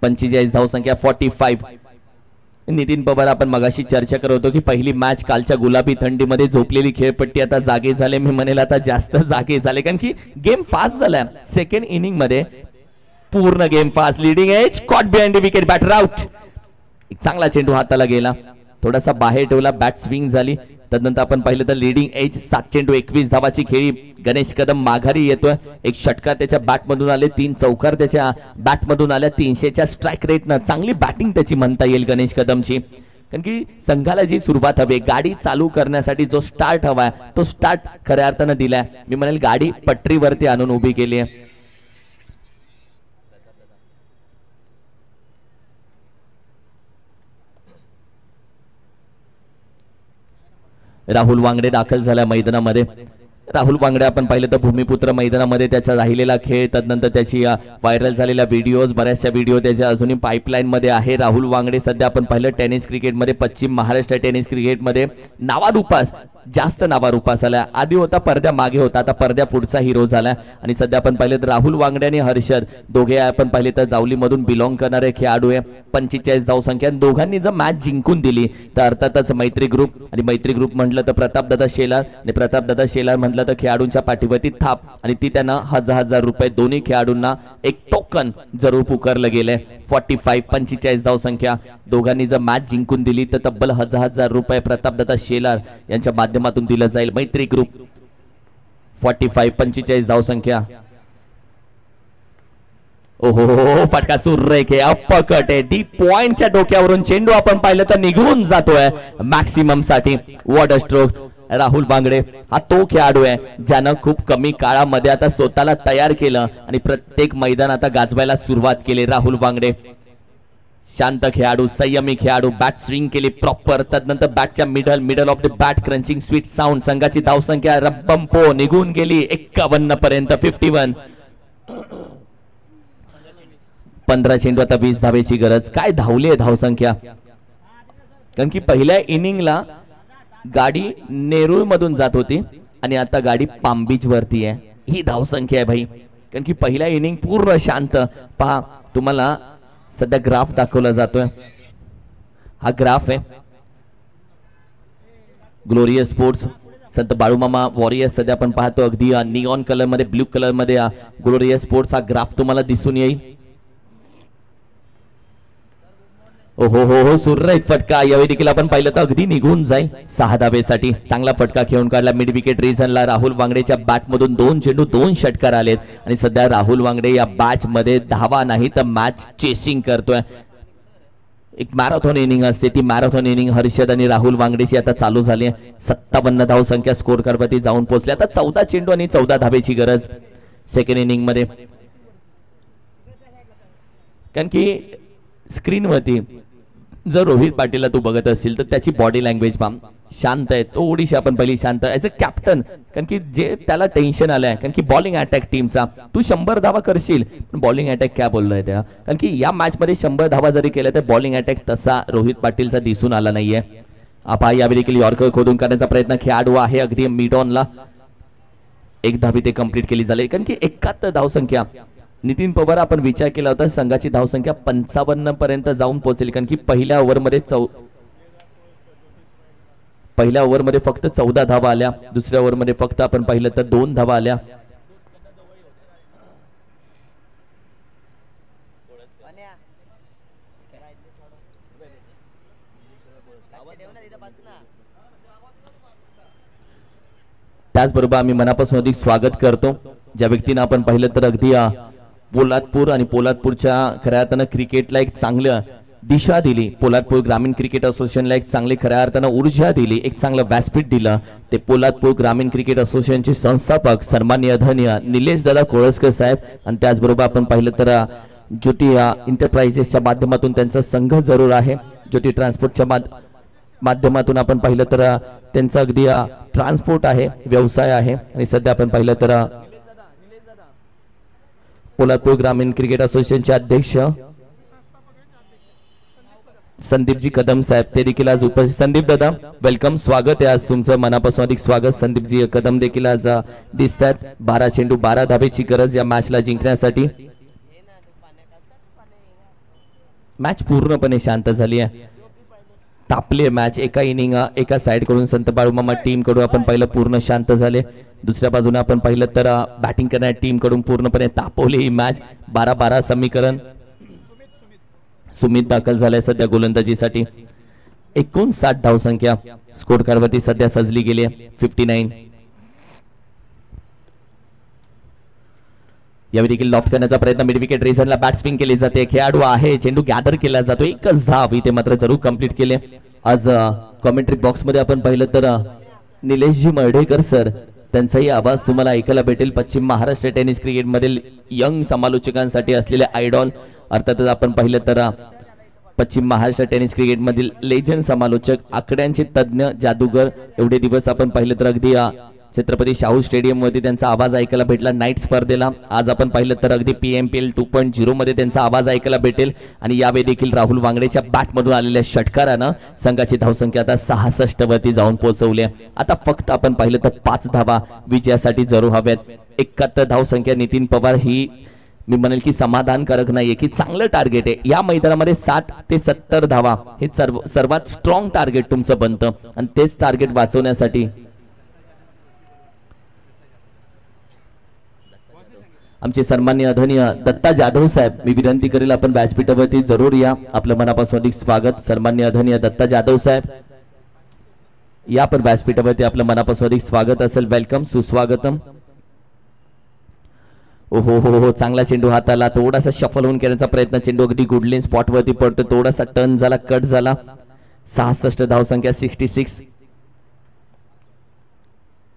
A: 45 धावसंख्या. 45. नितीन पवार, आपण मगाशी चर्चा करत होतो की पहिली मॅच कालच्या गुलाबी थंडीमध्ये झोपलेली खेळपट्टी आता जागे झाले. मी म्हणेल आता जास्त जागे झाले, कारण की गेम फास्ट झालाय. सेकंड इनिंग मध्ये पूर्ण game fast. Leading edge caught behind the wicket, batter out. एक चांगला चेंडू हाताला गेला, थोडासा बाहेर ठेवला, बॅट स्विंग झाली. तदनंतर आपण पाहिलं तर लीडिंग एज 7 चेंडू 21 धावाची खेळी. गणेश कदम माघारी येतोय. एक षटकार त्याच्या बॅट मधून आले, 3 चौकार त्याच्या बॅट मधून आल्या. 300च्या स्ट्राईक रेटनं चांगली बॅटिंग त्याची म्हणता येईल गणेश कदमची. कारण की संघाला जी सुरुवात हवी, गाडी चालू करण्यासाठी जो स्टार्ट हवाय तो स्टार्ट खऱ्या अर्थानं दिलाय. मी म्हणेल गाडी पटरीवरती आणून उभी केली आहे. राहुल वांगडे दाखल झाला मैदानामध्ये. राहुल वांगडे आपण पाहिलं तर भूमिपुत्र मैदानामध्ये त्याचा राहिलेला खेळ, तदनंतर त्याची व्हायरल झालेल्या व्हिडिओज, बऱ्याचशा व्हिडिओ त्याच्या अजूनही पाईपलाईन मध्ये आहे. राहुल वांगडे सध्या आपण पाहिलं टेनिस क्रिकेटमध्ये, पश्चिम महाराष्ट्र टेनिस क्रिकेटमध्ये नावारूपास, जास्त नावारूपास आला. आधी होता पडद्या मागे होता, आता पडद्या पुढचा हिरो झाला. आणि सध्या आपण पाहिलं तर राहुल वांगडे आणि हर्षद दोघे आपण पाहिले तर जावली मधून बिलॉंग करणारे खेळाडू आहे. 45 धावसंख्या. दोघांनी जर मॅच जिंकून दिली तर अर्थातच मैत्री ग्रुप, आणि मैत्री ग्रुप म्हटलं तर प्रतापदादा शेलार, आणि प्रतापदादा शेलार म्हटलं तर खेळाडूंच्या पाठीवरती थाप, आणि ती त्यांना 1000 रुपये दोन्ही खेळाडूंना एक टोकन जरूर पुकारलं गेलंय. 45 धावसंख्या. दोघांनी जर मॅच जिंकून दिली तर तब्बल 1000 रुपये प्रतापदादा शेलार यांच्या माध्यमातून दिलं जाईल. मैत्री ग्रुप. 45 धावसंख्या. ओहो, फटका सुरेख आहे, अपकट आहे, डीप पॉइंटच्या डोक्यावरून चेंडू आपण पाहिलं तर निघून जातोय मॅक्सिमम साठी. What a stroke. Rahul Wangde हा तो खेळाडू आहे ज्यानं खूप कमी काळामध्ये आता स्वतःला तयार केलं आणि प्रत्येक मैदान आता गाजवायला सुरुवात केली. राहुल वांगडे शांत खेळाडू, संयमी खेळाडू, बॅट स्विंग केली प्रॉपर. तदनंतर बॅटच्या middle of the bat crunching sweet sound. संघाची धावसंख्या रब्बंपो निघून गेली 51 पर्यंत. 51. 15 चेंडू, आता 20 धावेची गरज. काय धावली आहे धावसंख्या. कारण की पहिल्या इनिंगला गाडी नेरूळ मधून जात होती आणि आता गाडी पाम बीच वरती आहे. ही धावसंख्या आहे भाई. कारण की पहिल्या इनिंग पूर्ण शांत. पहा, तुम्हाला सध्या ग्राफ दाखवला जातोय. हा ग्राफ आहे ग्लोरियस स्पोर्ट्स संत बाळूमामा वॉरियर्स सध्या आपण पाहतो अगदी निऑन कलर मध्ये, ब्ल्यू कलर मध्ये ग्लोरियस स्पोर्ट्स हा ग्राफ तुम्हाला दिसून येईल. ओहो हो हो, सुरेख फटका. यावेळी देखील आपण पाहिलं तर अगदी निघून जाईल 6 धावेसाठी. चांगला फटका खेळून काढला मिड विकेट रिजनला. राहुल वांगडेच्या बॅट मधून 2 चेंडू 2 षटकार आलेत आणि सध्या राहुल वांगडे या बॅच मध्ये धावा नाही तर मॅच चेसिंग करतोय. एक मॅरेथॉन इनिंग असते, ती मॅरेथॉन इनिंग हर्षद आणि राहुल वांगडेची आता चालू झाली आहे. 57 धाव संख्या स्कोर कार्डवरती जाऊन पोहोचली. आता 14 चेंडू आणि 14 धावेची गरज सेकंड इनिंग मध्ये. कारण की स्क्रीनवरती जर रोहित पाटीलला तू बघत असशील तर त्याची बॉडी लँग्वेज पाम शांत आहे. तो ओडिशी आपण पहिली शांत ॲज अ कॅप्टन, कारण की जे त्याला टेन्शन आलंय, कारण की बॉलिंग अटॅक टीमचा तू 100 धावा करशील पण बॉलिंग अटॅक काय बोललोय त्या, कारण की या मॅच मध्ये 100 धावा जरी केल्या तर बॉलिंग अटॅक तसा रोहित पाटीलचा दिसून आला नाहीये. आपण यावेळी देखील यॉर्कर खोदून करण्याचा प्रयत्न खेळाडू आहे अगदी मिड ऑनला. 1 धावी ते कंप्लीट केली झाली, कारण की 71 धावसंख्या. नितीन पवार आपण विचार केला होता संघाची धावसंख्या 55 पर्यंत जाऊन पोहोचेल, कारण की पहिल्या ओव्हरमध्ये फक्त 14 धावा आल्या. दुसऱ्या ओव्हरमध्ये फक्त आपण पाहिलं तर 2 धावा आल्या. त्याचबरोबर आम्ही मनापासून अधिक स्वागत करतो ज्या व्यक्तीनं आपण पाहिलं तर अगदी पोलादपूर आणि पोलादपूरच्या खऱ्या अर्थानं क्रिकेटला एक चांगलं दिशा दिली. पोलादपूर ग्रामीण क्रिकेट असोसिएशनला एक चांगली खऱ्या अर्थानं ऊर्जा दिली, एक चांगलं व्यासपीठ दिलं. ते पोलादपूर ग्रामीण क्रिकेट असोसिएशनचे संस्थापक सन्माननीय धन्य निलेश दादा कोळसकर साहेब, आणि त्याचबरोबर आपण पाहिलं तर ज्योती इंटरप्राइजेसच्या माध्यमातून त्यांचा संघ जरूर आहे. ज्योती ट्रान्सपोर्टच्या माध्यमातून आपण पाहिलं तर त्यांचा अगदी ट्रान्सपोर्ट आहे, व्यवसाय आहे. आणि सध्या आपण पाहिलं तर पोलादपूर ग्रामीण क्रिकेट असोसिएशनचे अध्यक्ष संदीपजी कदम साहेब ते देखील आज उपस्थित. संदीप दादा वेलकम, स्वागत आहे आज तुमचं, मनापासून अधिक स्वागत. संदीपजी कदम देखील आज दिसतात. 12 चेंडू 12 धावेची गरज या मॅचला जिंकण्यासाठी. मॅच पूर्णपणे शांत झाली आहे, तापली मॅच. एका इनिंग एका साइड कडून संत बाळूमामा टीम कडून आपण पाहिलं पूर्ण शांत झाले. दुसऱ्या बाजूने आपण पाहिलं तर बॅटिंग करणाऱ्या टीम कडून पूर्णपणे तापवली ही मॅच. 12-12 समीकरण. सुमित दाखल झालाय सध्या गोलंदाजीसाठी. 59 धावसंख्या स्कोर कार्डवरती सध्या सजली गेली आहे 59. यावेळी देखील लॉफ्ट करण्याचा प्रयत्न मिड विकेट रिझनला बॅट स्विंग केली जाते. खेळाडू आहे, चेंडू गॅदर केला जातो. 1च धाव इथे मात्र जरूर कंप्लीट केले. आज कॉमेंट्री बॉक्स मध्ये आपण पाहिलं तर निलेशजी मर्ढेकर सर, त्यांचाही आवाज तुम्हाला ऐकायला भेटेल. पश्चिम महाराष्ट्र टेनिस क्रिकेट मधील यंग समालोचकांसाठी असलेले आयडॉल. अर्थातच आपण पाहिलं तर पश्चिम महाराष्ट्र टेनिस क्रिकेट मधील लेजंड समालोचक, आकड्यांचे तज्ञ, जादूगर. एवढे दिवस आपण पाहिलं तर अगदी छत्रपती शाहू स्टेडियम मध्ये त्यांचा आवाज ऐकायला भेटला नाईट स्पर्धेला. आज आपण पाहिलं तर अगदी PMPL 2.0 मध्ये त्यांचा आवाज ऐकायला भेटेल. आणि यावेळी देखील राहुल वांगडेच्या बॅटमधून आलेल्या षटकारानं संघाची धावसंख्या आता 66 वरती जाऊन पोहोचवली. आता फक्त आपण पाहिलं तर 5 धावा विजयासाठी जरूर हव्यात. 71 धावसंख्या नितीन पवार ही मी म्हणेल की समाधानकारक नाहीये, की चांगलं टार्गेट आहे. या मैदानामध्ये 60 ते 70 धावा हे सर्वात स्ट्रॉंग टार्गेट तुमचं बनतं, आणि तेच टार्गेट वाचवण्यासाठी आमचे सन्माननीय आदरणीय दत्ता जाधव साहेब, मी विनंती करेल आपण व्यासपीठावरती जरूर या. आपलं मनापासून अधिक स्वागत. सन्माननीय आदरणीय दत्ता जाधव साहेब या आपण व्यासपीठावरती, आपलं मनापासून अधिक स्वागत असेल. वेलकम, सुस्वागतम. ओहो हो हो, चांगला चेंडू हाताला. थोडासा शफल होऊन करण्याचा प्रयत्न. चेंडू अगदी गुडलिन स्पॉट वरती पडतो. थोडासा टर्न झाला, कट झाला. 66 धावसंख्या 66.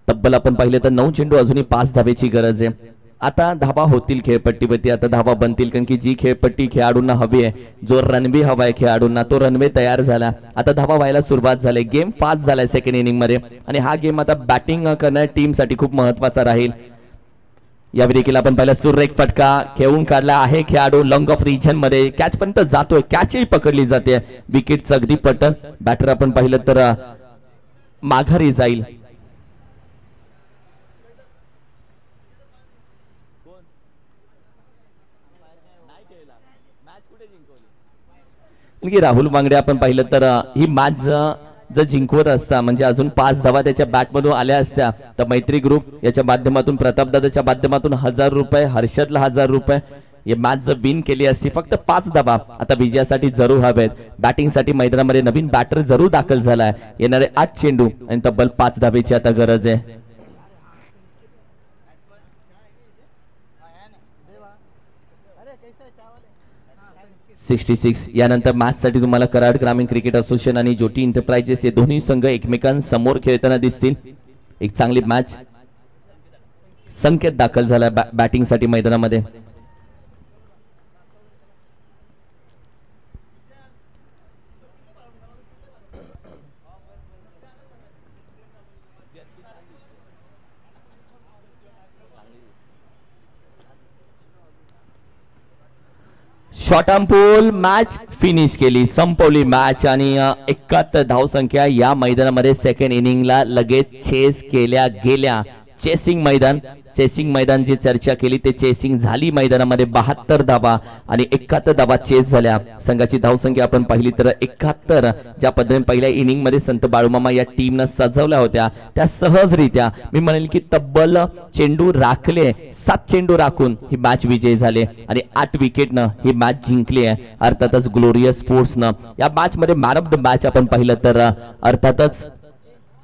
A: तब्बल आपण पाहिलं तर 9 चेंडू अजूनही 5 धावेची गरज आहे. आता धावा होतील खेळपट्टीवरती, आता धावा बनतील, कारण की जी खेळपट्टी खेळाडूंना हवी आहे, जो रनवे हवा आहे खेळाडूंना, तो रनवे तयार झाला. आता धावा व्हायला सुरुवात झाली. गेम फास्ट झालाय सेकंड इनिंग मध्ये, आणि हा गेम आता बॅटिंग करणाऱ्या टीम साठी खूप महत्वाचा राहील. यावेळी देखील आपण पाहिलं सुरेख फटका खेळून काढला आहे खेळाडू. लॉंग ऑफ रिजन मध्ये कॅच पर्यंत जातोय, कॅचही पकडली जाते. विकेटचं अगदी पटन. बॅटर आपण पाहिलं तर माघारी जाईल. राहुल वांगडे आपण पाहिलं तर ही मॅच जर जिंकवत असता म्हणजे अजून 5 धावा त्याच्या बॅटमधून आल्या असत्या तर मैत्री ग्रुप याच्या माध्यमातून प्रतापदादाच्या माध्यमातून 1000 रुपये, हर्षदला 1000 रुपये हे मॅच जर विन केली असती. फक्त 5 धावा आता विजयासाठी जरूर हवेत. बॅटिंगसाठी मैदानामध्ये नवीन बॅटर जरूर दाखल झालाय. येणारे 8 चेंडू आणि तब्बल 5 धावेची आता गरज आहे. यानंतर मॅच साठी तुम्हाला कराड ग्रामीण क्रिकेट असोसिएशन आणि ज्योती एंटरप्राइजेस हे दोन्ही संघ एकमेकांसमोर खेळताना दिसतील. एक चांगली मॅच. संकेत दाखल झाला बॅटिंग साठी मैदानामध्ये. शॉर्ट आर्म पूल मॅच फिनिश केली, संपवली मॅच आणि 71 धावसंख्या या मैदानामध्ये सेकंड इनिंगला लगेच चेस केल्या गेल्या. चेसिंग मैदान जी चर्चा केली ते चेसिंग झाली मैदानामध्ये. 72 धावा आणि 71 धावा चेस झाल्या. संघाची धावसंख्या आपण पाहिली तर 71. ज्या पद्धतीने पहिल्या इनिंग मध्ये संत बाळूमामा या टीमनं सजवल्या होत्या त्या सहजरित्या मी म्हणेल की तब्बल चेंडू राखले. 7 चेंडू राखून ही मॅच विजयी झाले आणि 8 विकेटनं ही मॅच जिंकली आहे. अर्थातच ग्लोरियस स्पोर्ट्सनं या मॅच मध्ये मॅन ऑफ द मॅच आपण पाहिलं तर अर्थातच